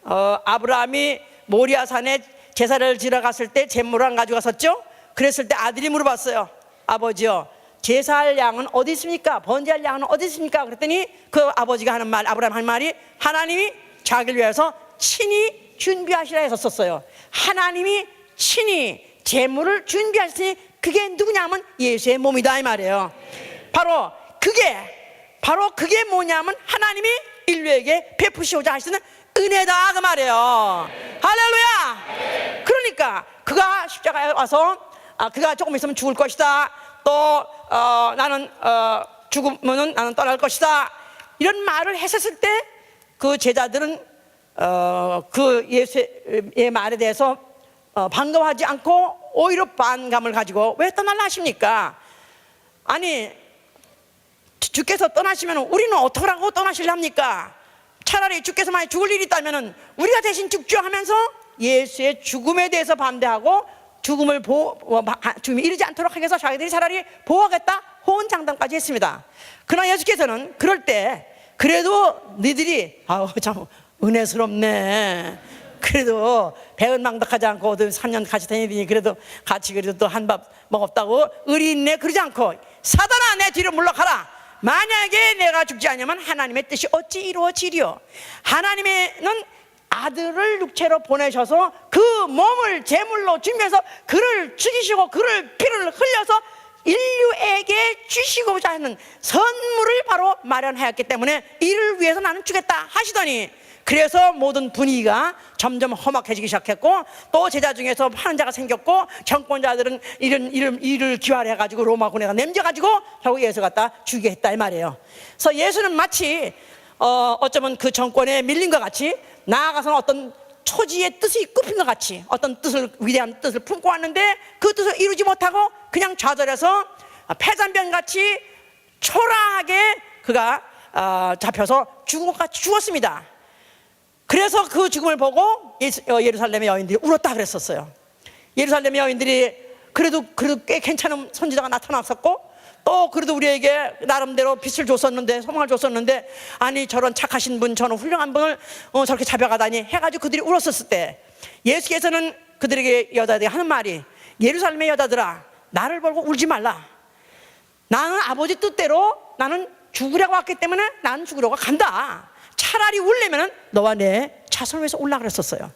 아브라함이 모리아산에 제사를 지러 갔을 때 제물을 안 가지고 갔었죠. 그랬을 때 아들이 물어봤어요. 아버지요, 제사할 양은 어디 있습니까? 번제할 양은 어디 있습니까? 그랬더니 그 아버지가 하는 말, 아브라함 하는 말이, 하나님이 자기를 위해서 친히 준비하시라 했었어요. 하나님이 친히 제물을 준비하시니 그게 누구냐면 예수의 몸이다 이 말이에요. 바로 그게 뭐냐면 하나님이 인류에게 베푸시고자 하시는 은혜다 그 말이에요. 할렐루야. 그러니까 그가 십자가에 와서 그가 조금 있으면 죽을 것이다, 또 나는 죽으면 나는 떠날 것이다, 이런 말을 했었을 때 그 제자들은 그 예수의 말에 대해서 반가워하지 않고 오히려 반감을 가지고 왜 떠날라 하십니까? 아니, 주께서 떠나시면 우리는 어떻게 하고 떠나실랍니까? 차라리 주께서 만약 죽을 일이 있다면 우리가 대신 죽죠 하면서 예수의 죽음에 대해서 반대하고 죽음이 이르지 않도록 하기 위해서 자기들이 차라리 보호하겠다 호언장담까지 했습니다. 그러나 예수께서는 그럴 때 그래도 너희들이 참 은혜스럽네, 그래도 배은망덕하지 않고 3년 같이 다니더니 그래도 같이 그래도 또 한 밥 먹었다고 의리 있네 그러지 않고, 사단아 내 뒤로 물러가라, 만약에 내가 죽지 않으면 하나님의 뜻이 어찌 이루어지리요. 하나님은 아들을 육체로 보내셔서 그 몸을 제물로 준비해서 그를 죽이시고 그를 피를 흘려서 인류에게 주시고자 하는 선물을 바로 마련하였기 때문에 이를 위해서 나는 주겠다 하시더니, 그래서 모든 분위기가 점점 험악해지기 시작했고, 또 제자 중에서 파는 자가 생겼고, 정권자들은 이를 기활해가지고 로마군에가 냄져가지고 결국 예수 갖다 죽게 했다 이 말이에요. 그래서 예수는 마치 어쩌면 그 정권에 밀린 것 같이, 나아가서는 어떤 초지의 뜻이 굽힌 것 같이 어떤 위대한 뜻을 품고 왔는데 그 뜻을 이루지 못하고 그냥 좌절해서 폐잔병같이 초라하게 그가 잡혀서 죽은 것 같이 죽었습니다. 그래서 그 죽음을 보고 예루살렘의 여인들이 울었다 그랬었어요. 예루살렘의 여인들이 그래도 꽤 괜찮은 선지자가 나타났었고, 또 그래도 우리에게 나름대로 빛을 줬었는데, 소망을 줬었는데, 아니 저런 착하신 분, 저런 훌륭한 분을 저렇게 잡아가다니 해가지고 그들이 울었었을 때, 예수께서는 그들에게, 여자들에게 하는 말이, 예루살렘의 여자들아 나를 보고 울지 말라. 나는 아버지 뜻대로 나는 죽으려고 왔기 때문에 나는 죽으려고 간다. 차라리 울려면 너와 내 자손을 위해서 울라 그랬었어요.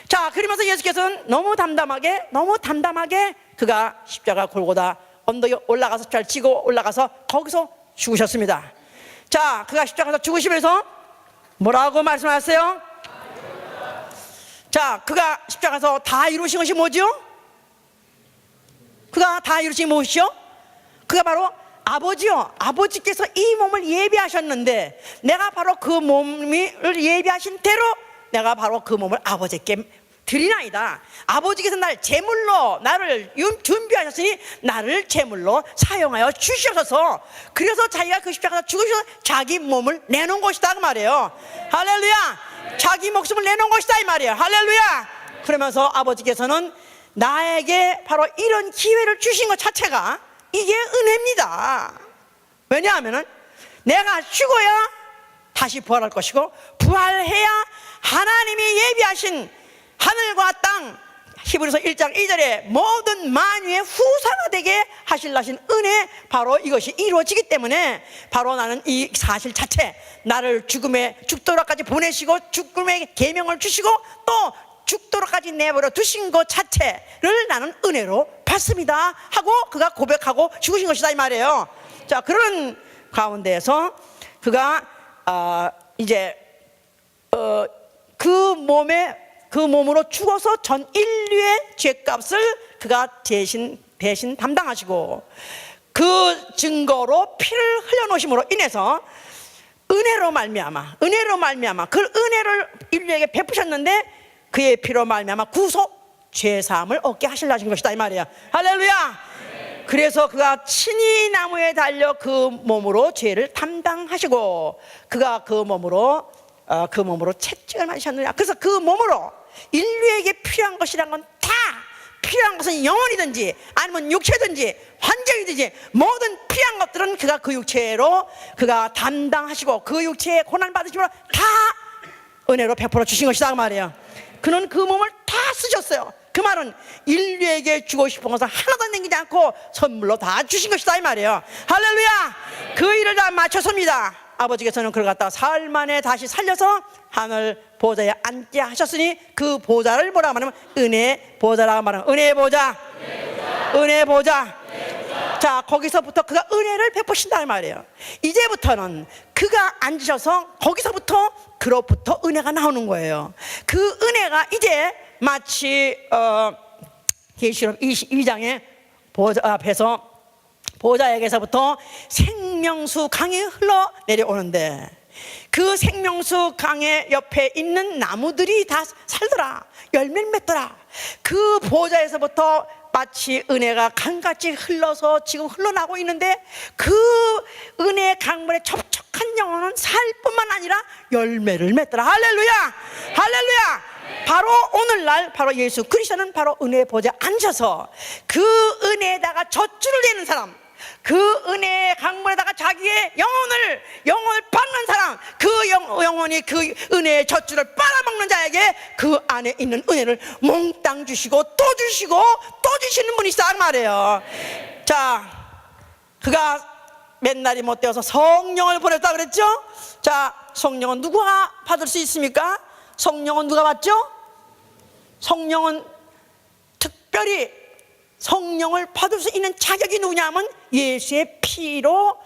자, 그러면서 예수께서는 너무 담담하게 그가 십자가 골고다 언덕에 올라가서 잘 치고 올라가서 거기서 죽으셨습니다. 자, 그가 십자가에서 죽으시면서 뭐라고 말씀하셨어요? 자, 그가 십자가에서 다 이루신 것이 뭐죠? 그가 다 이루신 것이 무엇이죠? 그가 바로 아버지요, 아버지께서 이 몸을 예비하셨는데 내가 바로 그 몸을 예비하신 대로 내가 바로 그 몸을 아버지께 드리나이다. 아버지께서 날 제물로 나를 준비하셨으니 나를 제물로 사용하여 주셔서, 그래서 자기가 그 십자가에서 죽으셔서 자기 몸을 내놓은 것이다 그 말이에요. 할렐루야. 자기 목숨을 내놓은 것이다 이 말이에요. 할렐루야. 그러면서 아버지께서는 나에게 바로 이런 기회를 주신 것 자체가 이게 은혜입니다. 왜냐하면 내가 죽어야 다시 부활할 것이고, 부활해야 하나님이 예비하신 하늘과 땅, 히브리서 1장 2절에 모든 만유의 후사가 되게 하실라신 은혜, 바로 이것이 이루어지기 때문에 바로 나는 이 사실 자체, 나를 죽도록까지 보내시고 죽음의 계명을 주시고 또 죽도록까지 내버려 두신 것 자체를 나는 은혜로 받습니다 하고 그가 고백하고 죽으신 것이다 이 말이에요. 자, 그런 가운데에서 그가 이제 그 몸으로 죽어서 전 인류의 죄값을 그가 대신 담당하시고, 그 증거로 피를 흘려놓으심으로 인해서 은혜로 말미암아 그 은혜를 인류에게 베푸셨는데, 그의 피로 말미암아 구속 죄사함을 얻게 하시려신 것이다 이 말이야. 할렐루야. 그래서 그가 친히 나무에 달려 그 몸으로 죄를 담당하시고 그가 그 몸으로 채찍을 맞으셨느냐. 그래서 그 몸으로 인류에게 필요한 것이란 건 다, 필요한 것은 영혼이든지 아니면 육체든지 환경이든지 모든 필요한 것들은 그가 그 육체로 그가 담당하시고 그 육체에 고난 받으심으로 다 은혜로 베풀어 주신 것이다 그 말이에요. 그는 그 몸을 다 쓰셨어요. 그 말은 인류에게 주고 싶은 것을 하나도 남기지 않고 선물로 다 주신 것이다 이 말이에요. 할렐루야. 그 일을 다 마쳤습니다. 아버지께서는 그를 갖다가 사흘 만에 다시 살려서 하늘 보좌에 앉게 하셨으니 그 보좌를 뭐라 말하면 은혜 보좌라고 말하면 은혜 보좌, 은혜 보좌. 자, 거기서부터 그가 은혜를 베푸신다 이 말이에요. 이제부터는 그가 앉으셔서 거기서부터 그로부터 은혜가 나오는 거예요. 그 은혜가 이제 마치 계시록 22장에 보좌 앞에서 보좌에게서부터 생명수 강이 흘러 내려오는데 그 생명수 강의 옆에 있는 나무들이 다 살더라, 열매를 맺더라. 그 보좌에서부터 마치 은혜가 강같이 흘러서 지금 흘러나오고 있는데 그 은혜의 강물에 접촉한 영혼은 살 뿐만 아니라 열매를 맺더라. 할렐루야, 할렐루야. 바로 오늘날 바로 예수 그리스도는 바로 은혜의 보좌에 앉아서 그 은혜에다가 젖줄을 내는 사람, 그 은혜의 강물에다가 자기의 영혼을 받는 사람, 그 영혼이 그 은혜의 젖줄을 빨아먹는 자에게 그 안에 있는 은혜를 몽땅 주시고 또 주시고 또 주시는 분이 있다 말이에요. 자, 그가 맨날이 못 되어서 성령을 보냈다 그랬죠. 자, 성령은 누가 받을 수 있습니까? 성령은 누가 받죠? 성령은 특별히 성령을 받을 수 있는 자격이 누구냐면 예수의 피로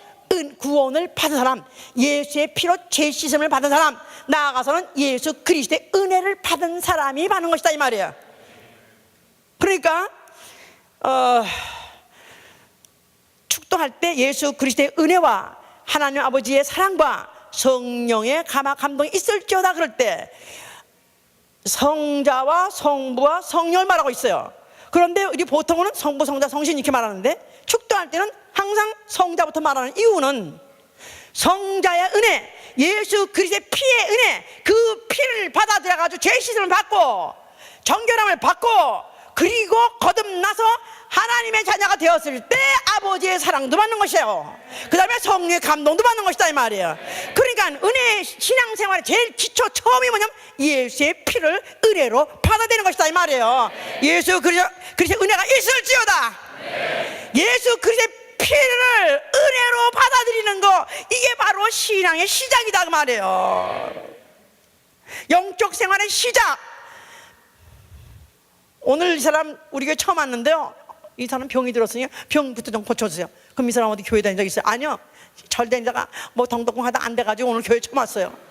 구원을 받은 사람, 예수의 피로 죄 씻음을 받은 사람, 나아가서는 예수 그리스도의 은혜를 받은 사람이 받는 것이다 이 말이에요. 그러니까 축도할 때 예수 그리스도의 은혜와 하나님 아버지의 사랑과 성령의 감동이 있을지어다 그럴 때 성자와 성부와 성령을 말하고 있어요. 그런데 우리 보통은 성부, 성자, 성신 이렇게 말하는데 축도할 때는 항상 성자부터 말하는 이유는 성자의 은혜, 예수 그리스도의 피의 은혜, 그 피를 받아들여가지고 죄 씻음을 받고 정결함을 받고 그리고 거듭나서 하나님의 자녀가 되었을 때 아버지의 사랑도 받는 것이에요. 그 다음에 성령의 감동도 받는 것이다 이 말이에요. 그러니까 은혜 신앙생활의 제일 기초 처음이 뭐냐면 예수의 피를 은혜로 받아들이는 것이다 이 말이에요. 예수 그리스도의 은혜가 있을지어다. 예수 그리스도의 피를 은혜로 받아들이는 거, 이게 바로 신앙의 시작이다 그 말이에요. 영적 생활의 시작. 오늘 이 사람 우리 교회 처음 왔는데요, 이 사람 병이 들었으니 병부터 좀 고쳐주세요. 그럼 이 사람 어디 교회 다닌 적 있어요? 아니요, 절 다니다가 뭐 덩덕궁 하다 안 돼가지고 오늘 교회 처음 왔어요.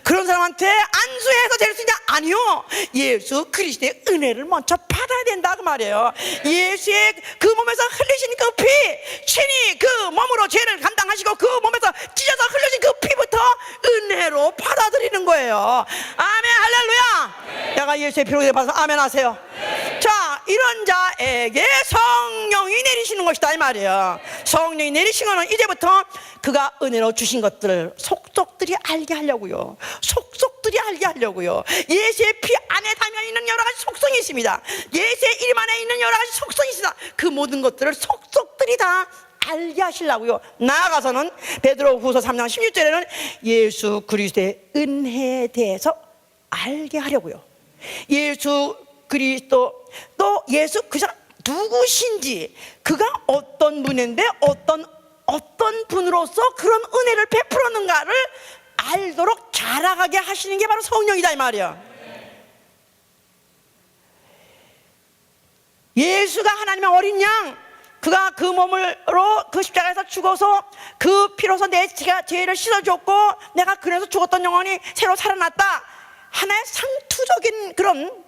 그런 사람한테 안수해서 될 수 있냐? 아니요, 예수 그리스도의 은혜를 먼저 받아야 된다 그 말이에요. 예수의 그 몸에서 흘리신 그 피, 친히 그 몸으로 죄를 감당하시고 그 몸에서 찢어서 흘리신 그 피부터 은혜로 받아들이는 거예요. 아멘, 할렐루야. 내가 예수의 피로 받아서 아멘 하세요. 자, 이런 자에게 성령이 내리시는 것이다 이 말이에요. 성령이 내리신 거는 이제부터 그가 은혜로 주신 것들을 속속들이 알게 하려고요. 속속들이 알게 하려고요. 예수의 피 안에 담겨 있는 여러 가지 속성이 있습니다. 예수의 이름 안에 있는 여러 가지 속성이 있습니다. 그 모든 것들을 속속들이 다 알게 하시려고요. 나아가서는 베드로후서 3장 16절에는 예수 그리스도의 은혜에 대해서 알게 하려고요. 예수 그리스도, 또 예수 그리스도가 누구신지, 그가 어떤 분인데 어떤 분으로서 그런 은혜를 베풀었는가를 알도록 자라가게 하시는 게 바로 성령이다 이 말이야. 예수가 하나님의 어린 양, 그가 그 몸으로 그 십자가에서 죽어서 그 피로서 내 죄를 씻어줬고 내가 그래서 죽었던 영혼이 새로 살아났다. 하나의 상투적인 그런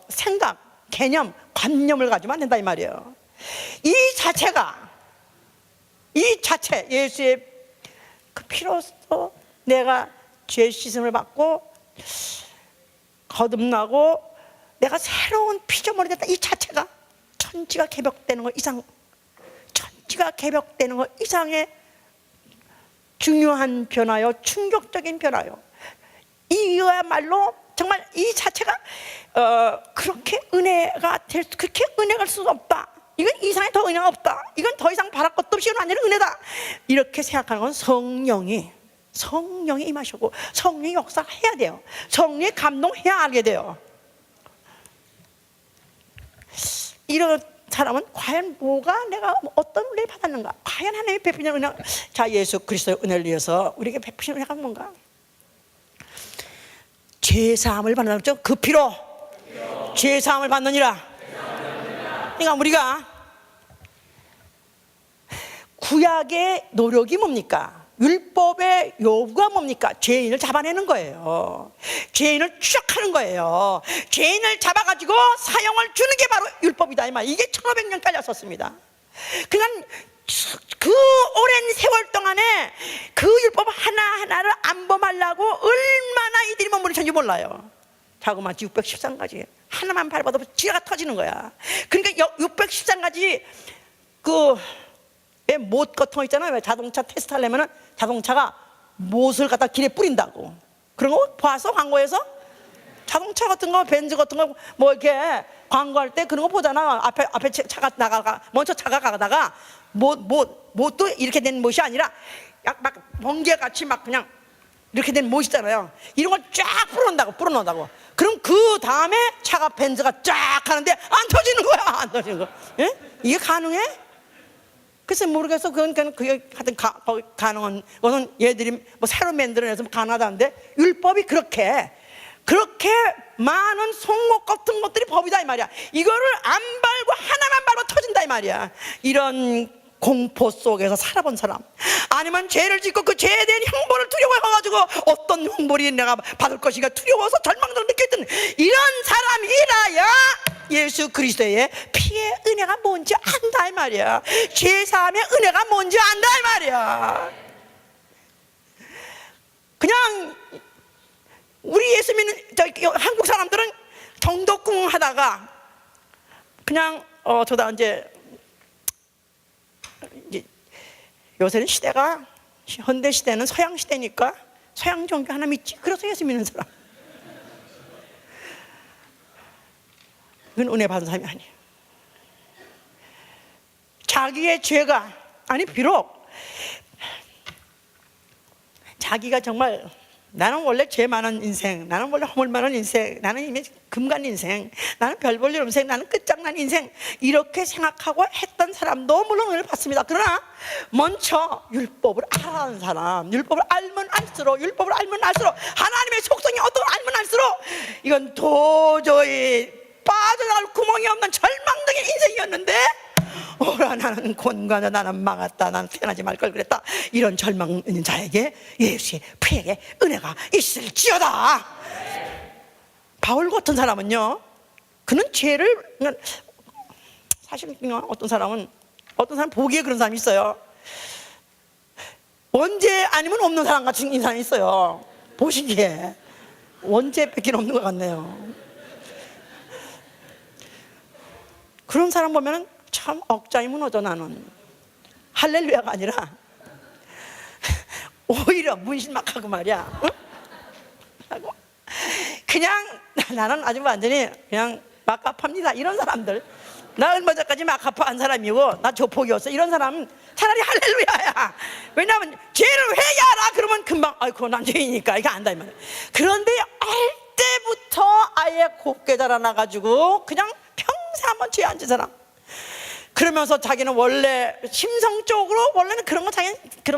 생각, 개념, 관념을 가지면 안 된다 이 말이에요. 이 자체 예수의 그 피로서 내가 죄 씻음을 받고 거듭나고 내가 새로운 피조물이 됐다, 이 자체가 천지가 개벽되는 것 이상, 천지가 개벽되는 것 이상의 중요한 변화요, 충격적인 변화요. 이거야말로 정말 이 자체가 그렇게 은혜가 그렇게 은혜가 될 수 없다. 이건 이상에 더 은혜가 없다. 이건 더 이상 바랄 것도 없이 완전히 은혜다. 이렇게 생각하는 건 성령이 임하시고 성령이 역사해야 돼요. 성령이 감동해야 알게 돼요. 이런 사람은 과연 내가 어떤 은혜를 받았는가? 과연 하나님이 베푸신 은혜, 자, 예수 그리스도의 은혜를 위해서 우리에게 베푸신 은혜가 뭔가? 죄사함을 받는 거죠. 그 피로 죄사함을 받느니라. 그러니까 우리가 구약의 노력이 뭡니까? 율법의 요구가 뭡니까? 죄인을 잡아내는 거예요. 죄인을 추적하는 거예요. 죄인을 잡아가지고 사형을 주는 게 바로 율법이다 이 말. 이게 1500년 깔렸었습니다. 그러니까 그 오랜 세월 동안에 그 율법 하나하나를 안 범하려고 얼마나 이들이 몸부림쳤는지 몰라요. 자그마치 613가지 하나만 밟아도 지하가 터지는 거야. 그러니까 613가지 왜 못 같은 거 있잖아요. 왜 자동차 테스트 하려면은 자동차가 못을 갖다 길에 뿌린다고. 그런 거 봐서 광고에서 자동차 같은 거, 벤츠 같은 거 뭐 이렇게 광고할 때 그런 거 보잖아. 앞에 차가 나가가 먼저 차가 가다가 못도 이렇게 된 못이 아니라 막 번개같이 막 그냥 이렇게 된 못 있잖아요. 이런 걸 쫙 뿌려놓는다고. 그럼 그 다음에 차가 벤츠가 쫙 가는데 안 터지는 거야. 안 터지는 거. 예? 이게 가능해? 글쎄 모르겠어. 그게 하여튼 가능한 것은 얘들이 뭐 새로 만들어내서 가능하다는데, 율법이 그렇게 많은 송곳 같은 것들이 법이다 이 말이야. 이거를 안 밟고 하나만 밟아 터진다 이 말이야. 이런 공포 속에서 살아본 사람, 아니면 죄를 짓고 그 죄에 대한 형벌을 두려워해가지고 어떤 형벌이 내가 받을 것인가 두려워서 절망을 느꼈던 이런 사람이라야 예수 그리스도의 피의 은혜가 뭔지 안다 이 말이야. 죄사함의 은혜가 뭔지 안다 이 말이야. 그냥 우리 예수 믿는 한국 사람들은 정덕궁 하다가 그냥 저다 이제 요새는 시대가 현대 시대는 서양 시대니까 서양 종교 하나 믿지. 그래서 예수 믿는 사람. 그건 은혜 받은 사람이 아니에요. 자기의 죄가 비록 자기가 정말 나는 원래 죄 많은 인생, 나는 원래 허물 많은 인생, 나는 이미 금간 인생, 나는 별 볼 일 없는 인생, 나는 끝장난 인생, 이렇게 생각하고 했던 사람도 물론 은혜를 받습니다. 그러나 먼저 율법을 알아는 사람, 율법을 알면 알수록 하나님의 속성이 어떤 걸 알면 알수록 이건 도저히 빠져나갈 구멍이 없는 절망적인 인생이었는데, 오라 나는 곤관자, 나는 망했다, 나는 태어나지 말 걸 그랬다, 이런 절망 있는 자에게 예수의 피에게 은혜가 있을지어다. 바울 같은 사람은요, 그는 죄를 사실 어떤 사람 보기에 그런 사람이 있어요. 원죄 아니면 없는 사람 같은 인상이 있어요. 보시기에 원죄밖에 없는 것 같네요. 그런 사람 보면은 참 억장이 무너져. 나는 할렐루야가 아니라 오히려 문신막하고 말이야. 응? 하고 그냥 나는 아주 완전히 그냥 막갑합니다. 이런 사람들, 나 얼마 전까지 막갑한 사람이고 나 조폭이었어. 이런 사람은 차라리 할렐루야야. 왜냐하면 죄를 회개하라 그러면 금방 아이고 난 죄이니까 이거 안다 이 말이야. 그런데 알 때부터 아예 곱게 자라나가지고 그냥 평생 한번 죄 안 진 사람, 그러면서 자기는 원래 심성적으로 원래는 그런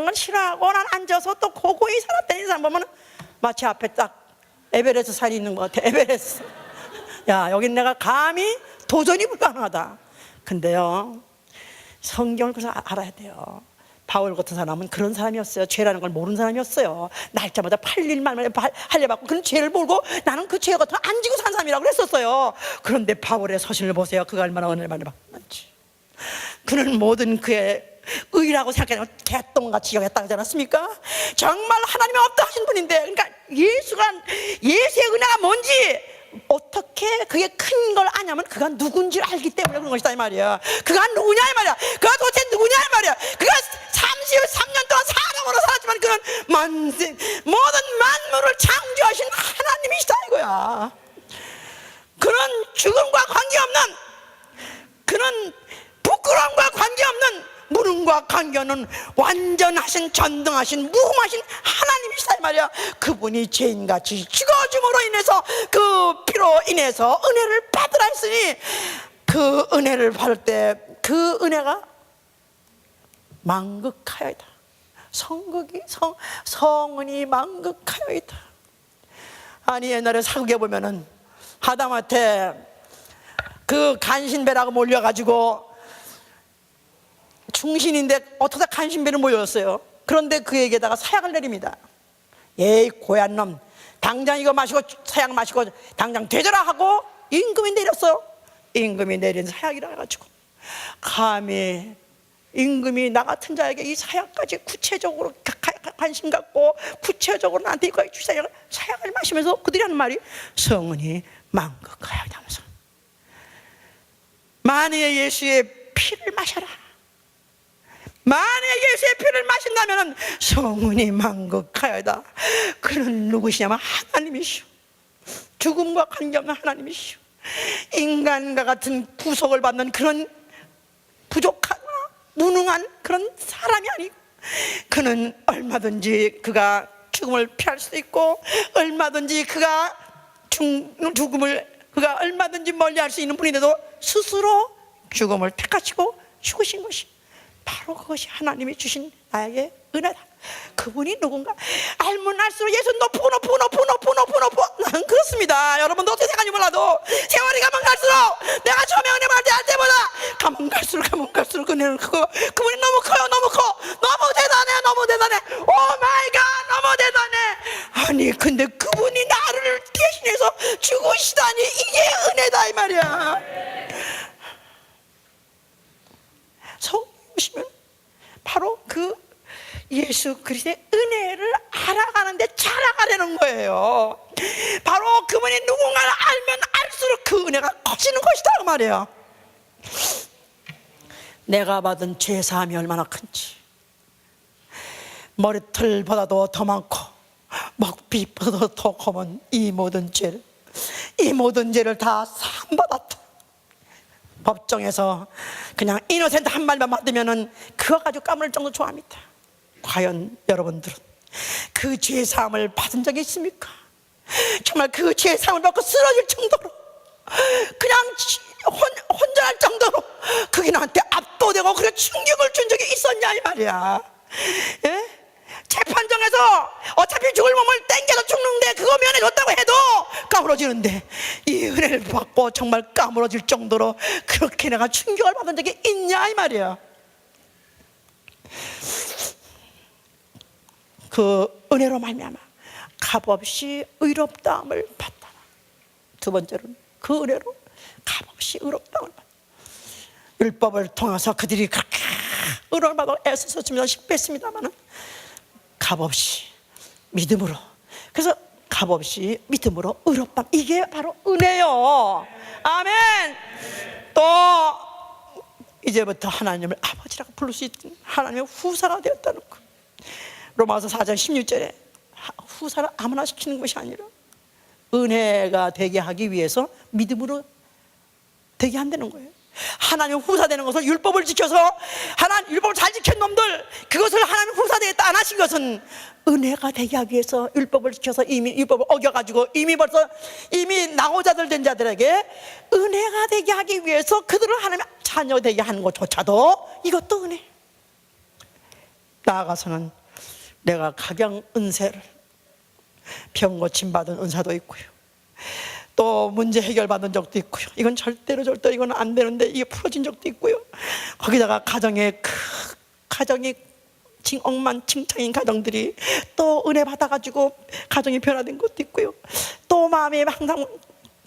건 싫어하고 난 앉아서 또 고고히 살았다는 사람 보면 마치 앞에 딱 에베레스트 산이 있는 것 같아. 에베레스트. 야, 여긴 내가 감히 도전이 불가능하다. 근데요, 성경을 그래서 알아야 돼요. 바울 같은 사람은 그런 사람이었어요. 죄라는 걸 모르는 사람이었어요. 날짜마다 8일 말만에 할례받고 그런 죄를 몰고 나는 그 죄 같은 거 안 지고 산 사람이라고 그랬었어요. 그런데 바울의 서신을 보세요. 그가 얼마나 은혜를 많이 받았는지. 그는 모든 그의 의라고 생각하는 걸 개똥같이 여겼다 하지 않았습니까? 정말 하나님이 없다 하신 분인데, 그러니까 예수의 은혜가 뭔지 어떻게 그게 큰 걸 아냐면 그가 누군지 알기 때문에 그런 것이다 이 말이야. 그가 누구냐 이 말이야. 그가 도대체 누구냐 이 말이야. 그가 33년 동안 사람으로 살았지만 그는 모든 만물을 창조하신 하나님이시다 이거야. 그는 죽음과 관계없는, 그는 부끄러움과 관계없는, 무능과 관계없는 완전하신, 전능하신, 무궁하신 하나님이시다 이 말이야. 그분이 죄인같이 죽어줌으로 인해서 그 피로 인해서 은혜를 받으라 했으니 그 은혜를 받을 때 그 은혜가 만극하여이다. 성은이 만극하여이다. 아니 옛날에 사극에 보면은 하다못해 그 간신배라고 몰려가지고 중신인데 어떻게 간신배를 몰렸어요. 그런데 그에게다가 사약을 내립니다. 에이 고얀 놈, 당장 이거 마시고 사약 마시고 당장 되져라 하고 임금이 내렸어요. 임금이 내린 사약이라 해가지고 감히 임금이 나 같은 자에게 이 사약까지 구체적으로 관심 갖고 구체적으로 나한테 이거 주세요. 사약을 마시면서 그들이 하는 말이 성은이 만극하여이다 하면서 만일 예수의 피를 마셔라. 만약 예수의 피를 마신다면 성은이 만극하여이다. 그는 누구시냐면 하나님이시오. 죽음과 관계없는 하나님이시오. 인간과 같은 구속을 받는 그런 부족한 무능한 그런 사람이 아니고 그는 얼마든지 그가 죽음을 피할 수도 있고 얼마든지 그가 죽음을 그가 얼마든지 멀리할 수 있는 분인데도 스스로 죽음을 택하시고 죽으신 것이 바로 그것이 하나님이 주신 나에게 은혜다. 그분이 누군가 알면 알수록 예수 높고 나는 그렇습니다. 여러분도 어떻게 생각하는지 몰라도 세월이 가면 갈수록 내가 처음에 은혜 받을 때보다 가면 갈수록 은혜는 그분이 너무 커요. 너무 대단해. 오 마이 갓, 너무 대단해. 아니 근데 그분이 나를 대신해서 죽으시다니 이게 은혜다 이 말이야. 성령이시면 바로 그 예수 그리스도의 은혜를 알아가는데 자라가려는 거예요. 바로 그분이 누군가를 알면 알수록 그 은혜가 커지는 것이다 그 말이에요. 내가 받은 죄사함이 얼마나 큰지 머리털보다도 더 많고 먹빛보다도 더 검은 이 모든 죄를 다 사함받았다. 법정에서 그냥 이노센트 한 말만 받으면은 그거 가지고 까무를 정도 좋아합니다. 과연 여러분들은 그 죄사함을 받은 적이 있습니까? 정말 그 죄사함을 받고 쓰러질 정도로 그냥 혼전할 정도로 그게 나한테 압도되고 그런 충격을 준 적이 있었냐 이 말이야. 예? 재판정에서 어차피 죽을 몸을 땡겨서 죽는데 그거 면해줬다고 해도 까무러지는데 이 은혜를 받고 정말 까무러질 정도로 그렇게 내가 충격을 받은 적이 있냐 이 말이야. 그 은혜로 말미암아 값없이 의롭다함을 받다. 두 번째로는 그 은혜로 값없이 의롭다함을 받다. 율법을 통해서 그들이 그렇게 의로움을 받아 애쓰셨습니다. 실패했습니다마는 값없이 믿음으로, 그래서 값없이 믿음으로 의롭다. 이게 바로 은혜요. 아멘. 또 이제부터 하나님을 아버지라고 부를 수 있는 하나님의 후사가 되었다는 것. 로마서 4장 16절에 후사를 아무나 시키는 것이 아니라 은혜가 되게 하기 위해서 믿음으로 되게 한다는 거예요. 하나님 후사 되는 것을 율법을 지켜서 하나님 율법을 잘 지킨 놈들 그것을 하나님 후사 되겠다 안 하신 것은 은혜가 되게 하기 위해서 율법을 지켜서 이미 율법을 어겨가지고 이미 나고자들 된 자들에게 은혜가 되게 하기 위해서 그들을 하나님의 자녀 되게 하는 것조차도 이것도 은혜. 나아가서는 내가 각양 은혜를 병 고침 받은 은사도 있고요. 또 문제 해결 받은 적도 있고요. 이건 절대로 이건 안 되는데 이게 풀어진 적도 있고요. 거기다가 가정이 엉망진창인 가정들이 또 은혜 받아가지고 가정이 변화된 것도 있고요. 또 마음에 항상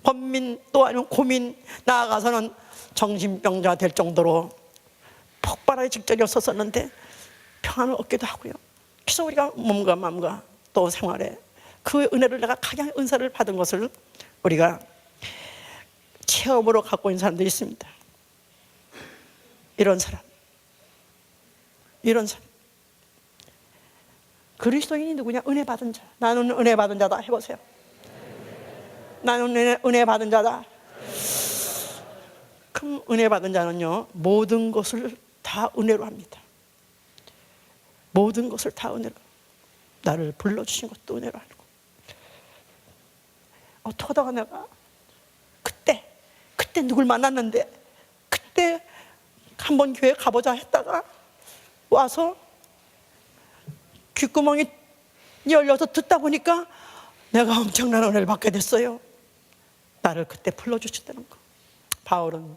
번민 또 아니면 고민 나아가서는 정신병자 될 정도로 폭발할 직전이 없었는데 평안을 얻기도 하고요. 그래서 우리가 몸과 마음과 또 생활에 그 은혜를 내가 각양의 은사를 받은 것을 우리가 체험으로 갖고 있는 사람들이 있습니다. 이런 사람. 그리스도인이 누구냐? 은혜 받은 자. 나는 은혜 받은 자다. 해보세요. 나는 은혜 받은 자다. 그럼 은혜 받은 자는요, 모든 것을 다 은혜로 합니다. 모든 것을 다 은혜로. 나를 불러주신 것도 은혜로 알고, 어떡하다가 내가 그때 누굴 만났는데, 그때 한번 교회 가보자 했다가 와서 귓구멍이 열려서 듣다 보니까 내가 엄청난 은혜를 받게 됐어요. 나를 그때 불러주셨다는 거. 바울은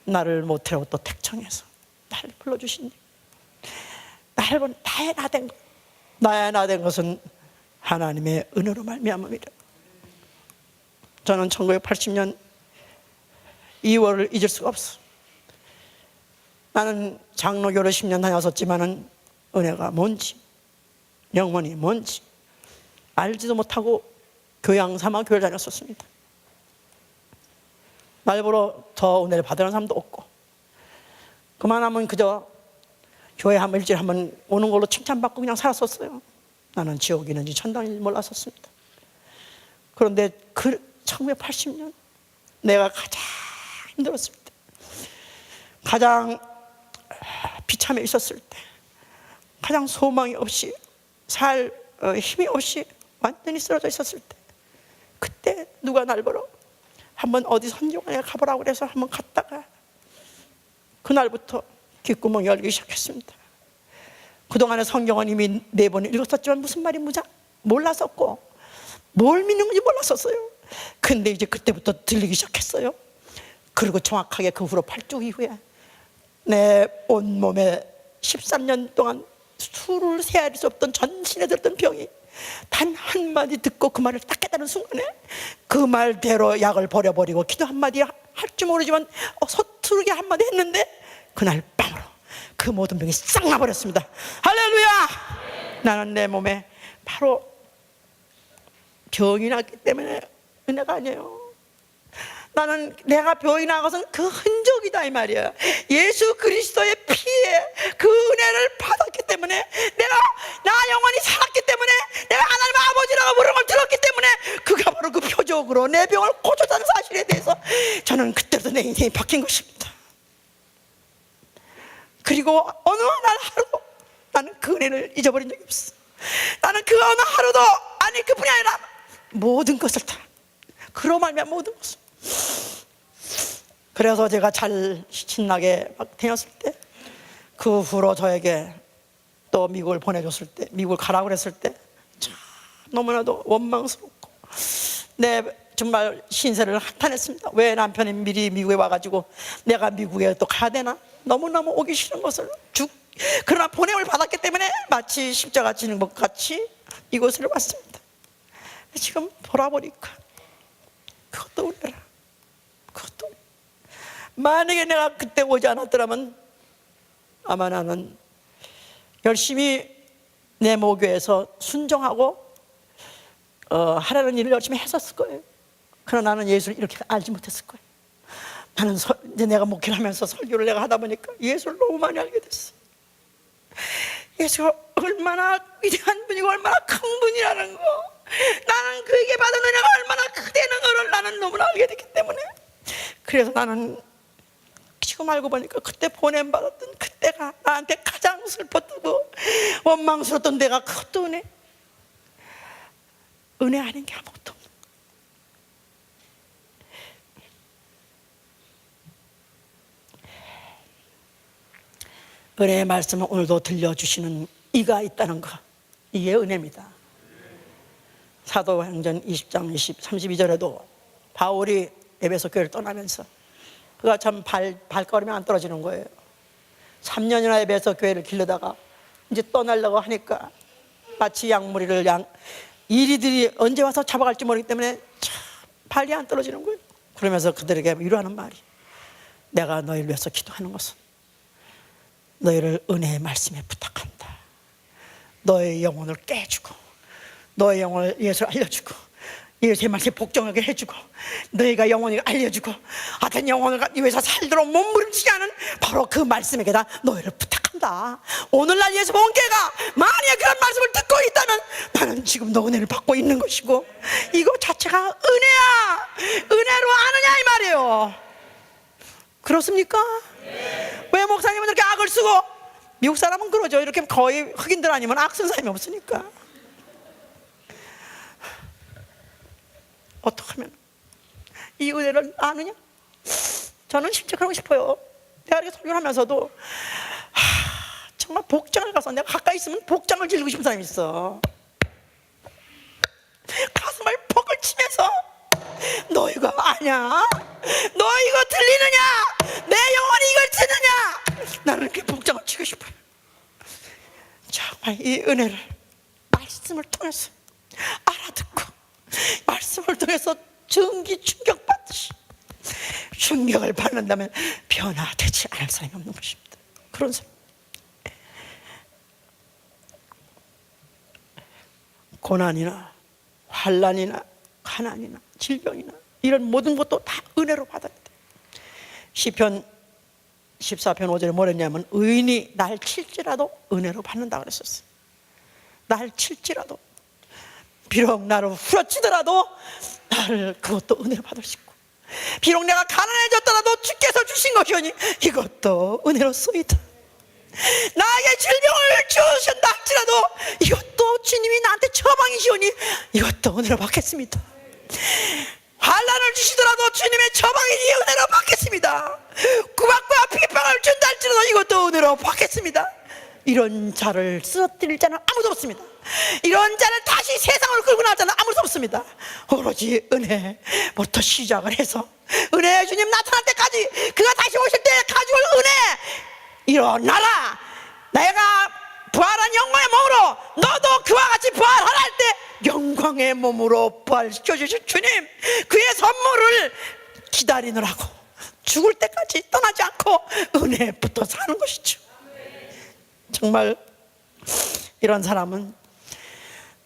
나를 모태로 또 택정해서 나를 불러주신, 나의 나된 것, 나의 나된 것은 하나님의 은혜로 말미암음이라. 저는 1980년 2월을 잊을 수가 없어. 나는 장로교를 10년 다녔었지만은 은혜가 뭔지, 영원히 뭔지 알지도 못하고 교양 삼아 교회를 다녔었습니다. 말보러 더 은혜를 받으는 사람도 없고, 그만하면 그저 교회 한번 일주일에 한번 오는 걸로 칭찬받고 그냥 살았었어요. 나는 지옥이 있는지 천당인지 몰랐었습니다. 그런데 그 1980년 내가 가장 힘들었을 때, 가장 비참해 있었을 때, 가장 소망이 없이 힘이 없이 완전히 쓰러져 있었을 때, 그때 누가 날 보러 한번 어디 선교관에 가보라고 그래서 한번 갔다가 그날부터 귓구멍이 열리기 시작했습니다. 그동안에 성경은 이미 4번 읽었었지만 무슨 말이 몰랐었고 뭘 믿는 건지 몰랐었어요. 근데 이제 그때부터 들리기 시작했어요. 그리고 정확하게 그 후로 8주 이후에 내 온몸에 13년 동안 수를 세할 수 없던 전신에 들었던 병이 단 한마디 듣고 그 말을 딱 깨달은 순간에 그 말대로 약을 버려버리고 기도 한마디 할 줄 모르지만 서투르게 한마디 했는데 그날 밤으로 그 모든 병이 싹 나버렸습니다. 할렐루야! 나는 내 몸에 바로 병이 났기 때문에 은혜가 아니에요. 나는 내가 병이 난 것은 그 흔적이다 이 말이야. 예수 그리스도의 피에 그 은혜를 받았기 때문에, 나 영원히 살았기 때문에, 내가 하나님 아버지라고 부르는 걸 들었기 때문에 그가 바로 그 표적으로 내 병을 고쳤다는 사실에 대해서 저는 그때부터 내 인생이 바뀐 것입니다. 그리고 어느 날 하루도 나는 그 은혜를 잊어버린 적이 없어. 나는 그 어느 하루도, 아니 그뿐이 아니라 모든 것을 다, 그로 말미암아 모든 것을. 그래서 제가 잘 신나게 막 다녔을 때, 그 후로 저에게 또 미국을 보내줬을 때, 미국을 가라고 그랬을 때 참 너무나도 원망스럽고 내 정말 신세를 한탄했습니다. 왜 남편이 미리 미국에 와가지고 내가 미국에 또 가야 되나? 너무너무 오기 싫은 것을 그러나 보냄을 받았기 때문에 마치 십자가 지는 것 같이 이곳을 왔습니다. 지금 돌아보니까 그것도 은혜라. 그것도 만약에 내가 그때 오지 않았더라면 아마 나는 열심히 내 모교에서 순종하고 하라는 일을 열심히 했었을 거예요. 그러나 나는 예수를 이렇게 알지 못했을 거예요. 나는 이제 내가 목회를 하면서 설교를 내가 하다 보니까 예수를 너무 많이 알게 됐어. 예수가 얼마나 위대한 분이고 얼마나 큰 분이라는 거, 나는 그에게 받은 은혜가 얼마나 크다는 것을 나는 너무나 알게 됐기 때문에, 그래서 나는 지금 알고 보니까 그때 보냄받았던 그때가 나한테 가장 슬펐고 원망스러웠던 데가 그것도 은혜 아닌 게 아무것도 없는. 은혜의 말씀을 오늘도 들려주시는 이가 있다는 것, 이게 은혜입니다. 사도행전 20장 32절에도 바울이 에베소 교회를 떠나면서 그가 참 발걸음이 안 떨어지는 거예요. 3년이나 에베소 교회를 기르다가 이제 떠나려고 하니까 마치 양무리를 이리들이 언제 와서 잡아갈지 모르기 때문에 참 발이 안 떨어지는 거예요. 그러면서 그들에게 위로하는 말이, 내가 너희를 위해서 기도하는 것은 너희를 은혜의 말씀에 부탁한다. 너의 영혼을 깨주고 너의 영혼을 예수를 알려주고 제 말씀에 복종하게 해주고 너희가 영원히 알려주고 하여튼 영원을 위해서 살도록 몸부림치게 하는 바로 그 말씀에게다 너희를 부탁한다. 오늘날 예수 본교회가 만약에 그런 말씀을 듣고 있다면 나는 지금도 은혜를 받고 있는 것이고 이거 자체가 은혜야. 은혜로 아느냐 이 말이에요. 그렇습니까? 왜 목사님은 이렇게 악을 쓰고? 미국 사람은 그러죠. 이렇게 거의 흑인들 아니면 악 쓴 사람이 없으니까. 어떻게 하면 이 은혜를 아느냐? 저는 실제 그러고 싶어요. 내가 이렇게 설교를 하면서도 정말 복장을 가서 내가 가까이 있으면 복장을 지르고 싶은 사람이 있어. 가슴을 퍽을 치면서 너 이거 아냐? 너 이거 들리느냐? 내 영혼이 이걸 듣느냐? 나는 이렇게 복장을 치고 싶어요. 정말 이 은혜를 말씀을 통해서 알아듣고 말씀을 통해서 전기 충격받듯이 충격을 받는다면 변화되지 않을 사람이 없는 것입니다. 그런 사람. 고난이나 환난이나 가난이나 질병이나 이런 모든 것도 다 은혜로 받아야 돼. 시편 14편 5절에 뭐랬냐면 의인이 날 칠지라도 은혜로 받는다 그랬었어요. 날 칠지라도 비록 나를 후려치더라도 나를 그것도 은혜로 받을 수 있고 비록 내가 가난해졌더라도 주께서 주신 것이오니 이것도 은혜로소이다. 나에게 질병을 주신다 할지라도 이것도 주님이 나한테 처방이시오니 이것도 은혜로 받겠습니다. 환난을 주시더라도 주님의 처방이니 은혜로 받겠습니다. 구박과 비방을 준다 할지라도 이것도 은혜로 받겠습니다. 이런 자를 쓰러뜨릴 자는 아무도 없습니다. 이런 자를 다시 세상으로 끌고 나갈 자는 아무도 없습니다. 오로지 은혜부터 시작을 해서 은혜의 주님 나타날 때까지 그가 다시 오실 때 가져올 은혜 일어나라. 내가 부활한 영광의 몸으로 너도 그와 같이 부활할 때 영광의 몸으로 부활시켜 주실 주님 그의 선물을 기다리느라고 죽을 때까지 떠나지 않고 은혜부터 사는 것이죠. 정말 이런 사람은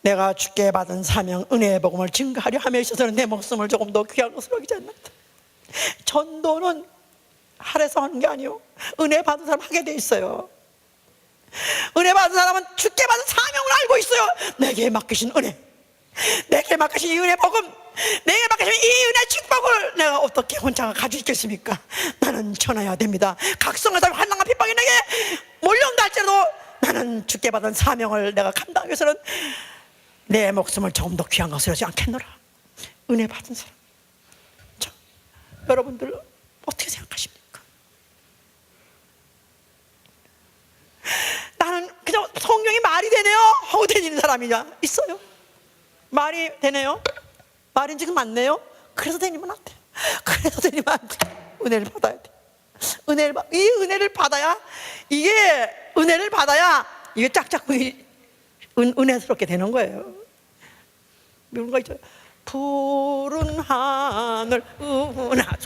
내가 주께 받은 사명 은혜의 복음을 증거하려 함에 있어서는 내 목숨을 조금 더 귀한 것으로 여기지 않는다. 전도는 할애서 하는 게 아니요 은혜 받은 사람 하게 돼 있어요. 은혜 받은 사람은 주께 받은 사명을 알고 있어요. 내게 맡기신 은혜, 내게 맡기신 이 은혜 복음, 내게 맡기신 이 은혜 축복을 내가 어떻게 혼자 가지고 있겠습니까? 나는 전해야 됩니다. 각성하다 환난과 핍박이 내게 몰려온다 할지라도 나는 주께 받은 사명을 내가 감당하기 위해서는 내 목숨을 조금 더 귀한 것으로 하지 않겠노라. 은혜 받은 사람. 자, 여러분들 어떻게 생각하십니까? 나는 그냥 성경이 말이 되네요 하고 다니는 사람이냐? 있어요. 말이 되네요? 말인 지금 맞네요? 그래서 다니면 안 돼요. 그래서 다니면 안 돼요. 은혜를 받아야 돼. 이 은혜를 받아야 이게 은혜를 받아야 이게 짝짝 은혜스럽게 되는 거예요. 이런 거 있죠. 푸른 하늘 은하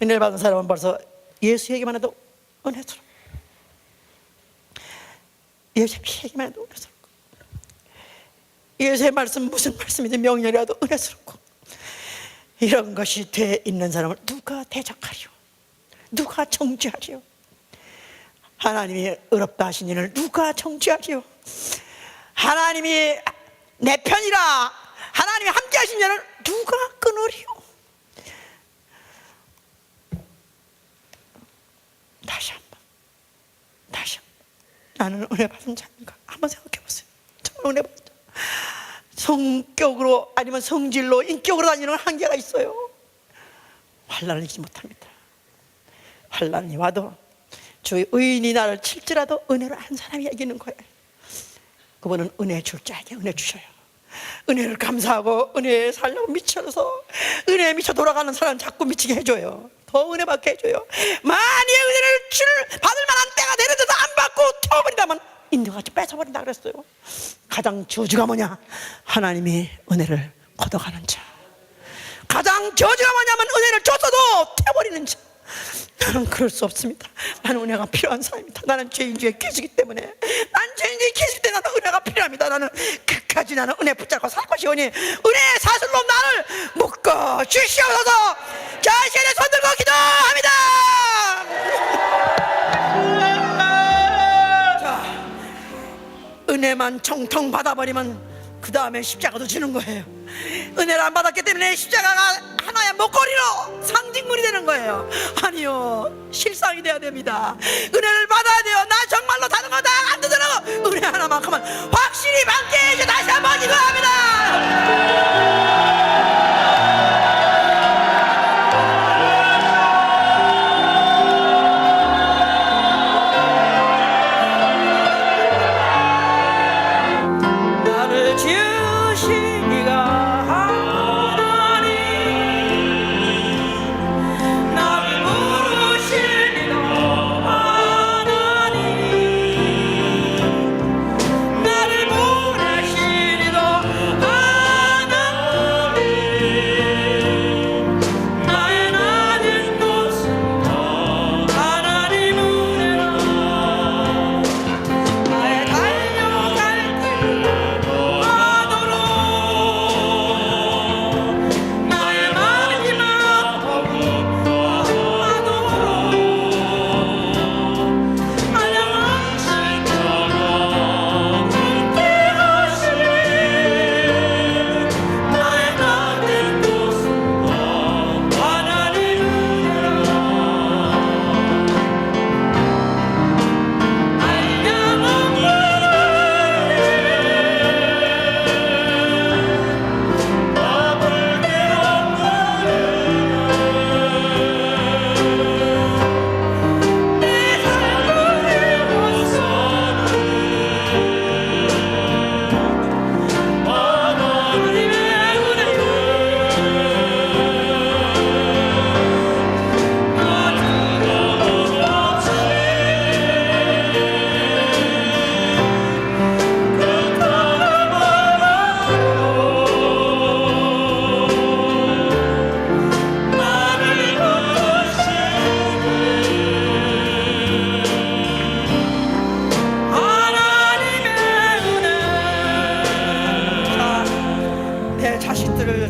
은혜를 받은 사람은 벌써 예수 얘기만 해도 은혜스러워. 예수 얘기만 해도 은혜스럽고 예수의 말씀 무슨 말씀이든 명령이라도 은혜스럽고 이런 것이 돼 있는 사람을 누가 대적하리요? 누가 정죄하리요? 하나님이 의롭다 하신 이를 누가 정죄하리요? 하나님이 내 편이라 하나님이 함께 하신 이를 누가 끊으리요? 다시 한번 나는 은혜 받은 자인가? 한번 생각해 보세요. 정말 은혜 받은 자. 성격으로 아니면 성질로 인격으로 다니는 한계가 있어요. 환난을 이기지 못합니다. 환난이 와도 주의 의인이 나를 칠지라도 은혜로 한 사람이 이기는 거예요. 그분은 은혜 줄 자에게 은혜 주셔요. 은혜를 감사하고 은혜에 살려고 미쳐서 은혜에 미쳐 돌아가는 사람 자꾸 미치게 해줘요. 더 은혜 받게 해줘요. 만약에 은혜를 받을 만한 때가 되는데도 안 받고 태워버린다면 인도같이 뺏어버린다 그랬어요. 가장 저주가 뭐냐? 하나님이 은혜를 걷어가는 자. 가장 저주가 뭐냐면 은혜를 줬어도 태워버리는 자. 나는 그럴 수 없습니다. 나는 은혜가 필요한 사람입니다. 나는 죄인 중에 계시기 때문에, 난 죄인 중에 계시기 때문에 나는 은혜가 필요합니다. 나는 끝까지 나는 은혜 붙잡고 살 것이오니 은혜의 사슬로 나를 묶어 주시옵소서. 자, 이제 손 들고 기도합니다. 자, 은혜만 정통 받아버리면 그 다음에 십자가도 지는 거예요. 은혜를 안 받았기 때문에 십자가가 하나의 목걸이로 상징물이 되는 거예요. 아니요, 실상이 돼야 됩니다. 은혜를 받아야 돼요. 나 정말로 다른 거 다 안 되더라도 은혜 하나만큼은 확실히 받게 해줘. 다시 한번 기도합니다.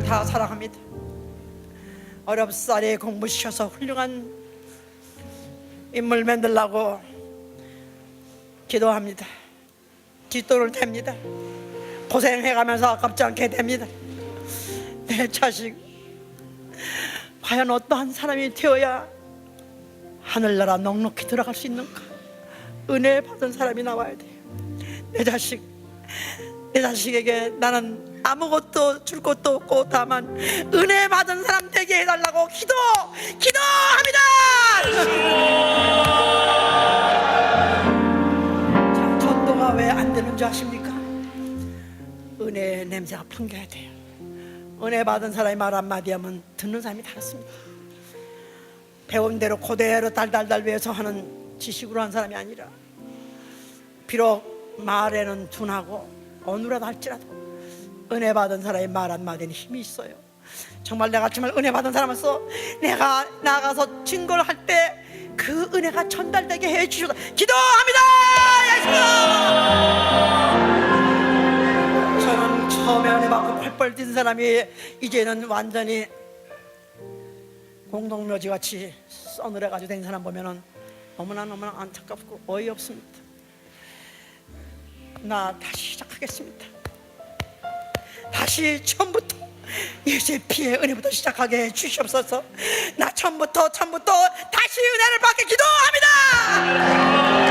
다 사랑합니다. 어렵사리 공부시켜서 훌륭한 인물 만들라고 기도합니다. 뒷돈을 댑니다. 고생해가면서 아깝지 않게 됩니다. 내 자식 과연 어떠한 사람이 되어야 하늘나라 넉넉히 들어갈 수 있는가? 은혜 받은 사람이 나와야 돼요. 내 자식에게 나는 아무것도 줄 것도 없고 다만 은혜 받은 사람 되게 해달라고 기도합니다. 자, 전도가 왜 안 되는 줄 아십니까? 은혜의 냄새가 풍겨야 돼요. 은혜 받은 사람이 말 한마디 하면 듣는 사람이 다릅니다. 배운 대로 그대로 달달달 외워서 하는 지식으로 한 사람이 아니라, 비록 말에는 둔하고 어눌하다 할지라도 은혜 받은 사람의 말 한마디는 힘이 있어요. 정말 내가 정말 은혜 받은 사람으로서 내가 나가서 증거를 할 때 그 은혜가 전달되게 해주셔서 기도합니다. 저는 처음에 은혜 받고 펄펄 뛴 사람이 이제는 완전히 공동묘지 같이 서늘해가지고 된 사람 보면은 너무나 안타깝고 어이없습니다. 나 다시 시작하겠습니다. 다시 처음부터 예수의 피의 은혜부터 시작하게 해주시옵소서. 나 처음부터 다시 은혜를 받게 기도합니다.